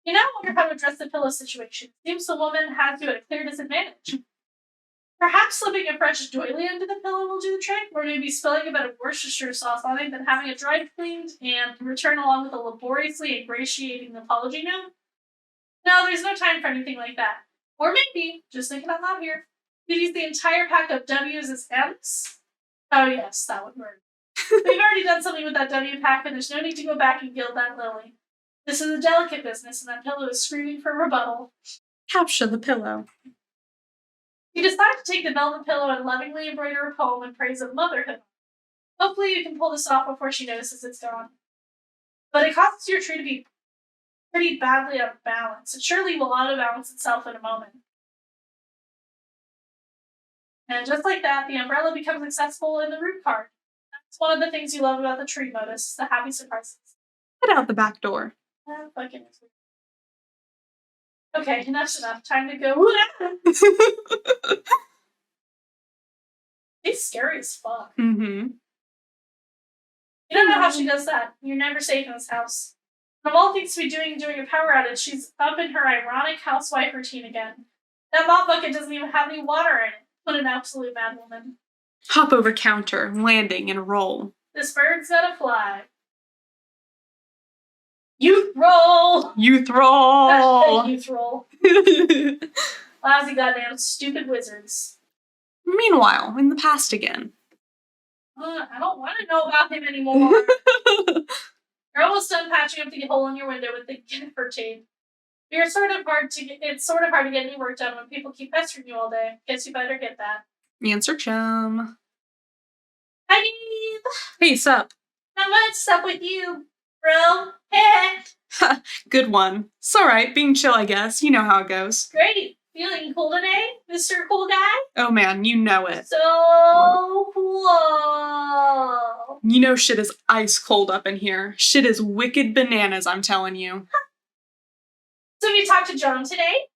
Speaker 1: You now wonder how to address the pillow situation. Seems the woman has you at a clear disadvantage. Perhaps slipping a fresh doily under the pillow will do the trick, or maybe spilling a bit of Worcestershire sauce on it, then having it dried, cleaned, and return along with a laboriously ingratiating apology note. No, there's no time for anything like that. Or maybe, just thinking out loud here, you use the entire pack of W's as M's. Oh yes, that would work. We've already done something with that W pack, and there's no need to go back and gild that lily. This is a delicate business, and that pillow is screaming for rebuttal.
Speaker 2: Captcha the pillow.
Speaker 1: You decide to take the velvet pillow and lovingly embroider a poem in praise of motherhood. Hopefully you can pull this off before she notices it's gone. But it causes your tree to be pretty badly out of balance. It surely will auto-balance itself in a moment. And just like that, the umbrella becomes accessible in the root card. That's one of the things you love about the tree modus, the happy surprises.
Speaker 2: Get out the back door.
Speaker 1: Fucking. Okay, enough's enough. Time to go. She's scary as fuck.
Speaker 2: Mm-hmm.
Speaker 1: You don't know how she does that. You're never safe in this house. Of all things to be doing during a power outage, she's up in her ironic housewife routine again. That mop bucket doesn't even have any water in it. What an absolute mad woman.
Speaker 2: Hop over counter, landing, and roll.
Speaker 1: This bird's gotta fly. Youth roll!
Speaker 2: Youth roll!
Speaker 1: Youth roll. Lousy goddamn stupid wizards.
Speaker 2: Meanwhile, in the past again.
Speaker 1: I don't want to know about him anymore. You're almost done patching up the hole in your window with the gaffer tape. It's sort of hard to get any work done when people keep pestering you all day. Guess you better get that.
Speaker 2: Answer chum.
Speaker 1: Hi, Gabe.
Speaker 2: Hey, sup?
Speaker 1: Not much. Sup with you, bro? Hey.
Speaker 2: Good one. It's alright, being chill, I guess. You know how it goes.
Speaker 1: Great. Feeling cool today, Mr. Cool Guy?
Speaker 2: Oh man, you know it.
Speaker 1: So cool.
Speaker 2: You know shit is ice cold up in here. Shit is wicked bananas, I'm telling you.
Speaker 1: So you talked to John today?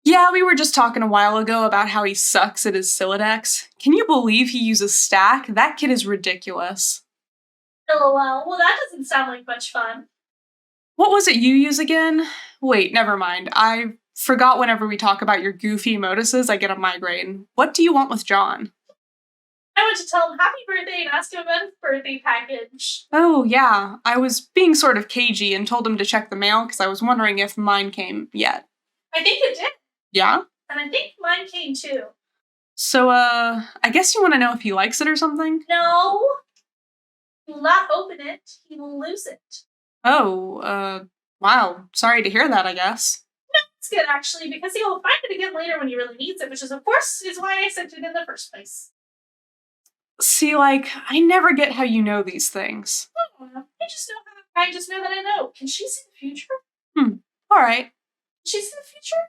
Speaker 2: Yeah, we were just talking a while ago about how he sucks at his Silodex. Can you believe he uses stack? That kid is ridiculous.
Speaker 1: LOL. Well, that doesn't sound like much fun.
Speaker 2: What was it you use again? Wait, never mind. I forgot whenever we talk about your goofy moduses, I get a migraine. What do you want with John?
Speaker 1: I went to tell him happy birthday and ask him about his birthday package.
Speaker 2: Oh, yeah. I was being sort of cagey and told him to check the mail because I was wondering if mine came yet.
Speaker 1: I think it did.
Speaker 2: Yeah?
Speaker 1: And I think mine came too.
Speaker 2: So, I guess you want to know if he likes it or something?
Speaker 1: No. He will not open it. He will lose it.
Speaker 2: Oh, wow. Sorry to hear that, I guess.
Speaker 1: No, it's good actually, because he will find it again later when he really needs it, which is, of course, is why I sent it in the first place.
Speaker 2: See, like, I never get how you know these things.
Speaker 1: I just know that I know. Can she see the future?
Speaker 2: Alright.
Speaker 1: Can she see the future?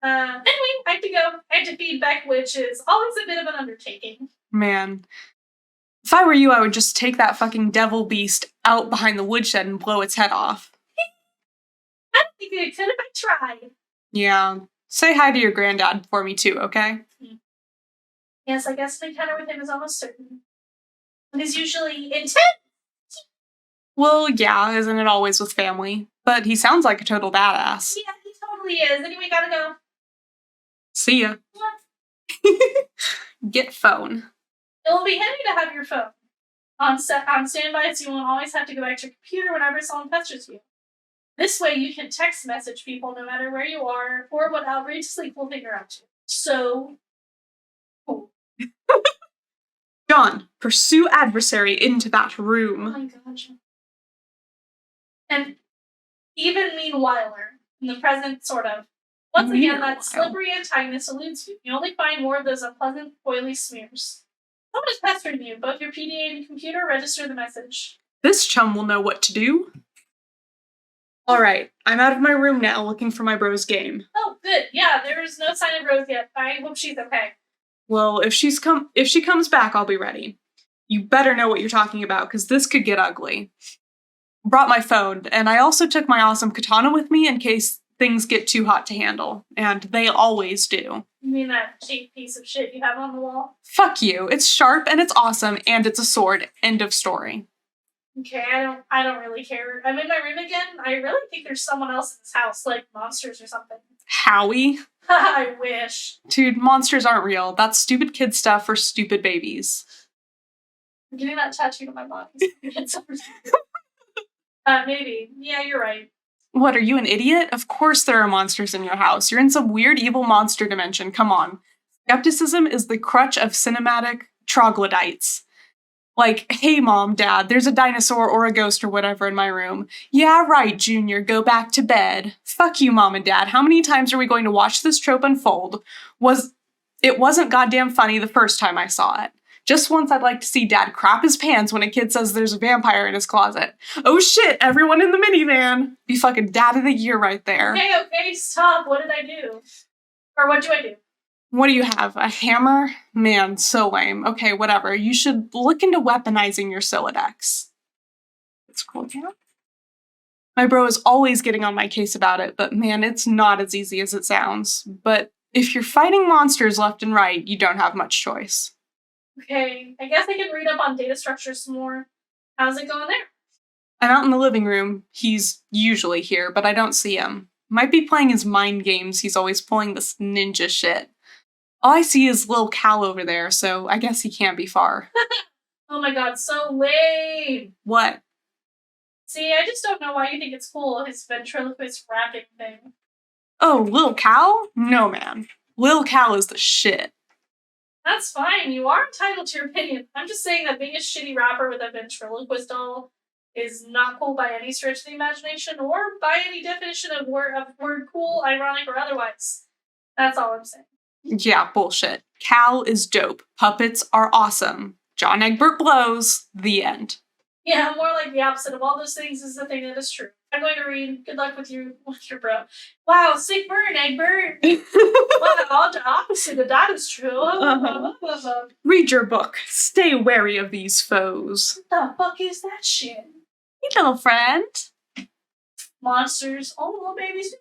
Speaker 1: Anyway, I have to go. I have to feed Beck, which is always a bit of an undertaking.
Speaker 2: Man. If I were you, I would just take that fucking devil beast out behind the woodshed and blow its head off.
Speaker 1: I don't think I could if I tried.
Speaker 2: Yeah. Say hi to your granddad for me too, okay?
Speaker 1: Yes, I guess an encounter with him is almost certain. It is usually intense.
Speaker 2: Well, yeah, isn't it always with family? But he sounds like a total badass.
Speaker 1: Yeah, he totally is. Anyway, gotta go.
Speaker 2: See ya. Get phone.
Speaker 1: It will be handy to have your phone on standby, so you won't always have to go back to your computer whenever someone pesters you. This way, you can text message people no matter where you are or what outrageously cool thing you're up to. So cool.
Speaker 2: John, pursue adversary into that room.
Speaker 1: Oh my gosh. And even meanwhiler, in the present, sort of. Once again, that slippery antagonist eludes you. You only find more of those unpleasant, oily smears. Someone is pestering you. Both your PDA and computer register the message.
Speaker 2: This chum will know what to do. All right, I'm out of my room now looking for my bro's game.
Speaker 1: Oh, good. Yeah, there's no sign of Rose yet. I hope she's okay.
Speaker 2: Well, if she comes back, I'll be ready. You better know what you're talking about, because this could get ugly. Brought my phone, and I also took my awesome katana with me in case things get too hot to handle, and they always do.
Speaker 1: You mean that cheap piece of shit you have on the wall?
Speaker 2: Fuck you. It's sharp and it's awesome and it's a sword. End of story.
Speaker 1: Okay, I don't really care. I'm in my room again. I really think there's someone else in this house, like monsters or something.
Speaker 2: Howie?
Speaker 1: I wish.
Speaker 2: Dude, monsters aren't real. That's stupid kid stuff for stupid babies.
Speaker 1: I'm getting that tattooed on my body. Maybe. Yeah, you're right.
Speaker 2: What, are you an idiot? Of course there are monsters in your house. You're in some weird evil monster dimension. Come on. Skepticism is the crutch of cinematic troglodytes. Like, hey mom, dad, there's a dinosaur or a ghost or whatever in my room. Yeah, right, Junior, go back to bed. Fuck you, mom and dad. How many times are we going to watch this trope unfold? It wasn't goddamn funny the first time I saw it. Just once I'd like to see dad crap his pants when a kid says there's a vampire in his closet. Oh shit, everyone in the minivan. Be fucking dad of the year right there.
Speaker 1: Okay, stop. What did I do? Or what do I do?
Speaker 2: What do you have? A hammer? Man, so lame. Okay, whatever. You should look into weaponizing your Silodex. It's cool, yeah. My bro is always getting on my case about it, but man, it's not as easy as it sounds. But if you're fighting monsters left and right, you don't have much choice.
Speaker 1: Okay, I guess I can read up on data structures some more. How's it going there?
Speaker 2: I'm out in the living room. He's usually here, but I don't see him. Might be playing his mind games. He's always pulling this ninja shit. All I see is Lil Cal over there, so I guess he can't be far.
Speaker 1: Oh my god, so lame!
Speaker 2: What?
Speaker 1: See, I just don't know why you think it's cool, his ventriloquist rapping thing.
Speaker 2: Oh, Lil Cal? No, man. Lil Cal is the shit.
Speaker 1: That's fine, you are entitled to your opinion. I'm just saying that being a shitty rapper with a ventriloquist doll is not cool by any stretch of the imagination, or by any definition of word cool, ironic, or otherwise. That's all I'm saying.
Speaker 2: Yeah, bullshit. Cal is dope. Puppets are awesome. John Egbert blows. The end.
Speaker 1: Yeah, more like the opposite of all those things is the thing that is true. I'm going to read. Good luck with your bro. Wow, sick burn, Egbert. Wow, the opposite of that is true.
Speaker 2: Read your book. Stay wary of these foes.
Speaker 1: What the fuck is that shit?
Speaker 2: Hey, little friend.
Speaker 1: Monsters. Oh, little babies.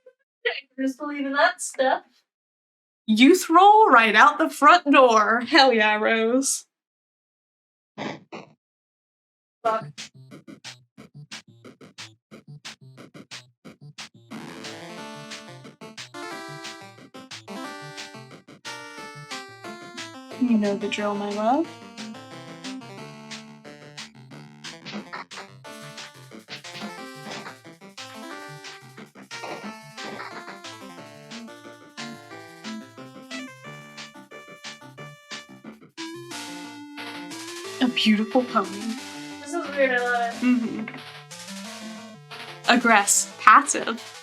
Speaker 1: Egberts believe in that stuff.
Speaker 2: Youth roll right out the front door. Hell yeah, Rose.
Speaker 1: Fuck.
Speaker 2: You know the drill, my love. A beautiful pony.
Speaker 1: This is weird, I love it.
Speaker 2: Mm-hmm. Aggress. Passive.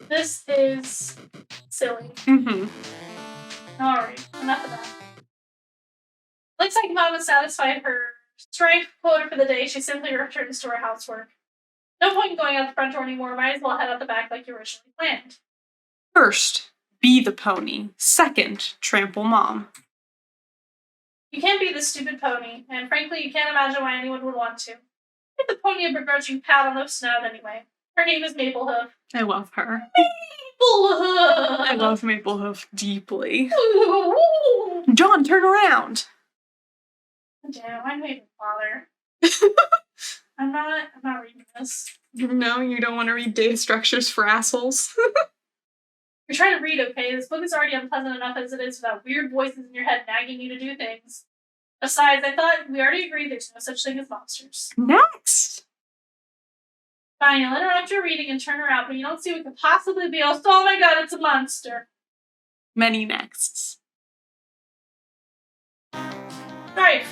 Speaker 1: This is silly.
Speaker 2: Mm-hmm.
Speaker 1: Alright, enough of that. Looks like Mom has satisfied her strength quota for the day. She simply returns to her housework. No point in going out the front door anymore. Might as well head out the back like you originally planned.
Speaker 2: First, be the pony. Second, trample mom.
Speaker 1: You can't be this stupid pony, and frankly, you can't imagine why anyone would want to. Give the pony a begrudging pat on the snout anyway. Her name is Maplehoof.
Speaker 2: I love her.
Speaker 1: Maplehoof!
Speaker 2: I love Maplehoof deeply. John, turn around!
Speaker 1: Damn, I made it bother. I'm not reading this.
Speaker 2: No, you don't want to read data structures for assholes.
Speaker 1: You're trying to read, okay? This book is already unpleasant enough as it is without weird voices in your head nagging you to do things. Besides, I thought we already agreed there's no such thing as monsters.
Speaker 2: Next!
Speaker 1: Fine, you'll interrupt your reading and turn her out, but you don't see what could possibly be. Oh my god, it's a monster.
Speaker 2: Many nexts.
Speaker 1: Right.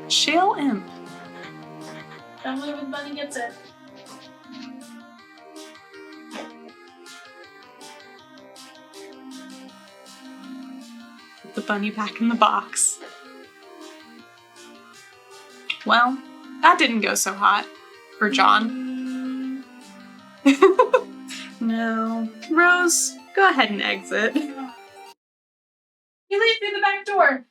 Speaker 2: Shale imp.
Speaker 1: Don't move when the bunny gets it.
Speaker 2: Put the bunny back in the box. Well, that didn't go so hot for John. No. Rose, go ahead and exit.
Speaker 1: You leave through the back door.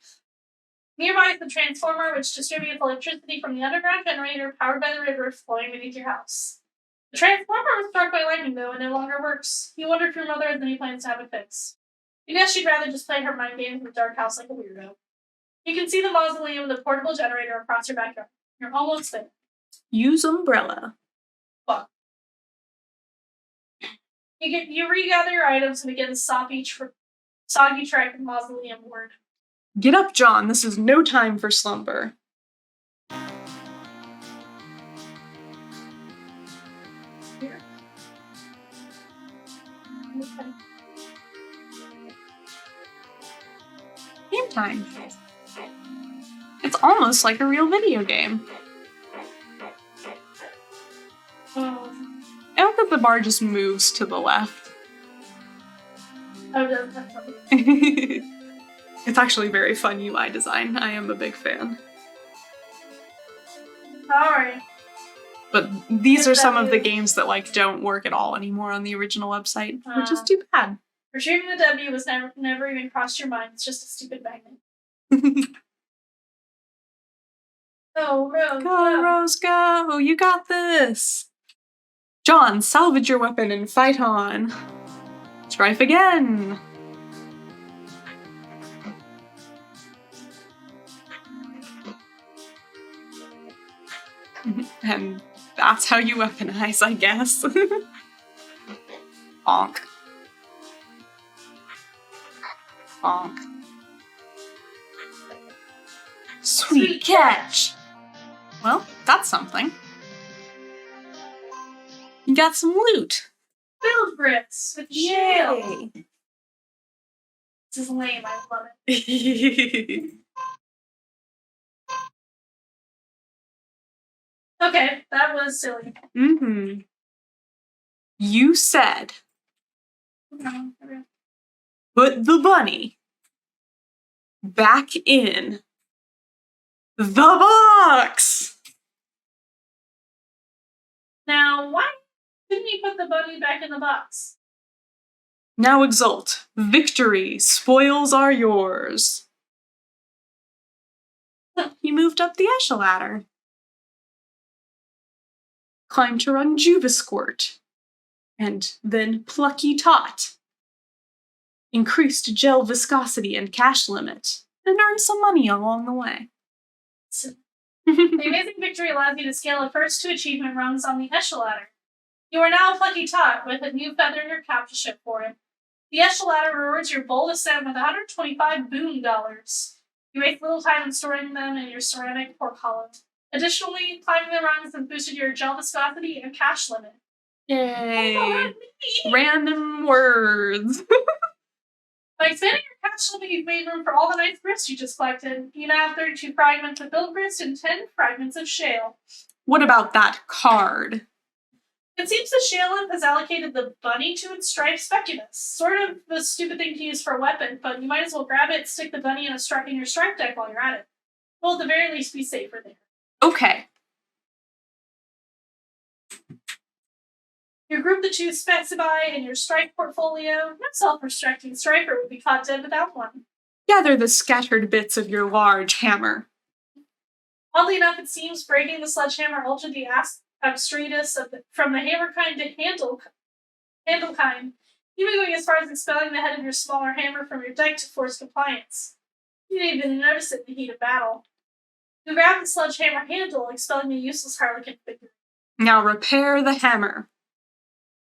Speaker 1: Nearby is the transformer, which distributes electricity from the underground generator powered by the river flowing beneath your house. The transformer was struck by lightning, though, and no longer works. You wonder if your mother has any plans to have it fixed. You guess she'd rather just play her mind games in the dark house like a weirdo. You can see the mausoleum with the portable generator across your backyard. You're almost there.
Speaker 2: Use umbrella.
Speaker 1: Fuck. You regather your items and begin the soggy trek mausoleum-ward.
Speaker 2: Get up, John. This is no time for slumber.
Speaker 1: Here. Okay.
Speaker 2: Game time. It's almost like a real video game. I hope that the bar just moves to the left.
Speaker 1: Oh, does that?
Speaker 2: It's actually very fun UI design. I am a big fan.
Speaker 1: Alright.
Speaker 2: But these are some of the games that like don't work at all anymore on the original website, which is too bad.
Speaker 1: Retrieving the W was never even crossed your mind. It's just a stupid magnet. Oh, Rose,
Speaker 2: Go, Rose, go! You got this! John, salvage your weapon and fight on. Strife again! And that's how you weaponize, I guess. Bonk. Bonk. Sweet catch! Well, that's something. You got some loot.
Speaker 1: Build bricks with shale.
Speaker 2: Yay!
Speaker 1: This is lame. I love it. Okay, that was silly.
Speaker 2: Mm-hmm. You said, put the bunny back in the box!
Speaker 1: Now, why didn't you put the bunny back in the box?
Speaker 2: Now exult. Victory. Spoils are yours. He moved up the echelon ladder. Climbed to run Jubasquirt. And then Plucky Tot. Increased gel viscosity and cash limit. And earned some money along the way.
Speaker 1: The amazing victory allows you to scale the first 2 achievement rungs on the echelon ladder. You are now a Plucky Tot with a new feather in your cap to ship for it. The echelon ladder rewards your bold ascent with 125 boon dollars. You waste little time in storing them in your ceramic pork hollow. Additionally, climbing the rungs has boosted your gel viscosity and cash limit.
Speaker 2: Yay! Random words.
Speaker 1: By expanding your cash limit, you've made room for all the nice grist you just collected. You now have 32 fragments of build grist and 10 fragments of shale.
Speaker 2: What about that card?
Speaker 1: It seems the shale imp has allocated the bunny to its stripe speculus. Sort of the stupid thing to use for a weapon, but you might as well grab it, stick the bunny in your stripe deck while you're at it. Well, at the very least, be safer there.
Speaker 2: Okay.
Speaker 1: You group the 2 specify in your stripe portfolio. No self-restricting striper would be caught dead without one.
Speaker 2: Gather the scattered bits of your large hammer.
Speaker 1: Oddly enough, it seems breaking the sledgehammer altered the abstratus from the hammer kind to handle kind, even going as far as expelling the head of your smaller hammer from your deck to force compliance. You didn't even notice it in the heat of battle. You grab the sledgehammer handle, expelling the useless harlequin figure.
Speaker 2: Now repair the hammer.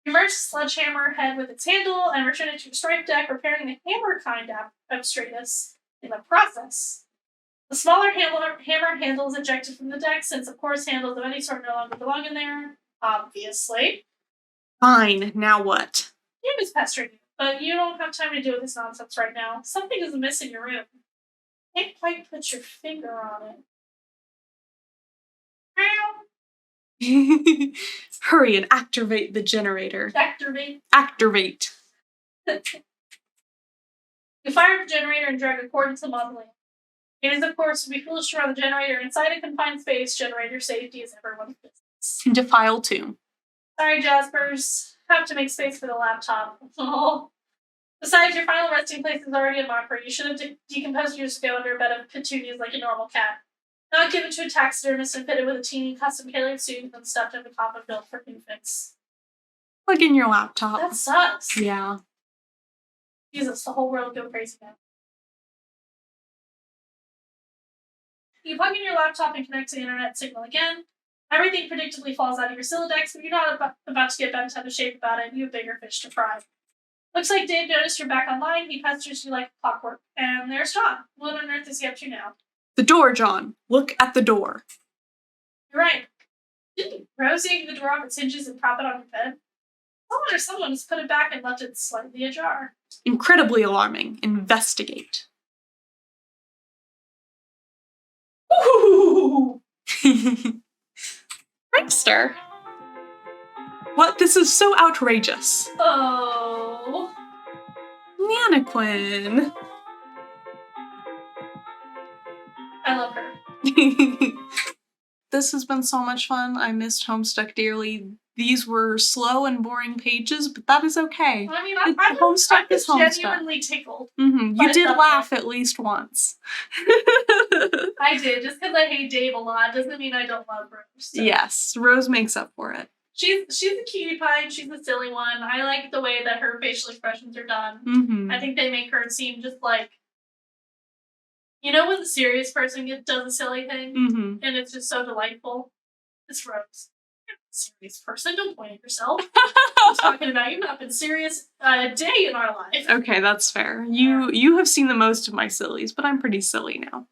Speaker 1: You merge the sledgehammer head with its handle and return it to your stripe deck, repairing the hammer kind abstratus in the process. The smaller hammer handle is ejected from the deck, since of course handles of any sort no longer belong in there, obviously.
Speaker 2: Fine, now what?
Speaker 1: Game is pestering you, but you don't have time to deal with this nonsense right now. Something is amiss in your room. Can't quite put your finger on it.
Speaker 2: Hurry and activate the generator.
Speaker 1: Activate.
Speaker 2: Activate.
Speaker 1: You fire the generator and drag a cord into the mausoleum. It is, of course, would be foolish to run the generator inside a confined space. Generator safety is everyone's business.
Speaker 2: Defile 2.
Speaker 1: Sorry, Jaspers. Have to make space for the laptop. Oh. Besides, your final resting place is already in Mockford. You should have decomposed years ago under a bed of petunias like a normal cat. Not given to a taxidermist and fitted with a teeny custom-tailored suit and stuffed in a coffin built for infants.
Speaker 2: Plug in your laptop.
Speaker 1: That sucks.
Speaker 2: Yeah.
Speaker 1: Jesus, the whole world go crazy now. You plug in your laptop and connect to the internet signal again. Everything predictably falls out of your Silodex, but you're not about to get bent out of shape about it. You have bigger fish to fry. Looks like Dave noticed you're back online. He pesters you like clockwork. And there's John. What on earth is he up to now?
Speaker 2: The door, John. Look at the door.
Speaker 1: You're right. Didn't Rose yank the door off its hinges and prop it on your bed? Someone has put it back and left it slightly ajar.
Speaker 2: Incredibly alarming. Investigate.
Speaker 1: Ooh!
Speaker 2: Prankster. What? This is so outrageous.
Speaker 1: Oh.
Speaker 2: Mannequin.
Speaker 1: I love her.
Speaker 2: This has been so much fun. I missed Homestuck dearly. These were slow and boring pages, but that is okay.
Speaker 1: I mean, I'm
Speaker 2: Homestuck is Homestuck.
Speaker 1: Genuinely tickled.
Speaker 2: You did laugh at least once.
Speaker 1: I did. Just because I hate Dave a lot doesn't mean I don't love Rose. So.
Speaker 2: Yes, Rose makes up for it.
Speaker 1: She's a cutie pie and she's a silly one. I like the way that her facial expressions are done. I think they make her seem just like, you know, when the serious person does a silly thing and it's just so delightful. It's Rose. You're not a serious person. Don't point at yourself. I'm talking about you've not been serious a day in our life.
Speaker 2: Okay, that's fair. You have seen the most of my sillies, but I'm pretty silly now.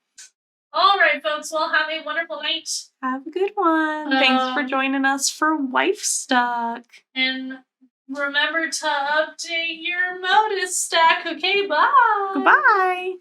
Speaker 1: All right, folks. Well, have a wonderful night.
Speaker 2: Have a good one. Thanks for joining us for Wifestuck.
Speaker 1: And remember to update your modus stack. Okay, bye.
Speaker 2: Goodbye.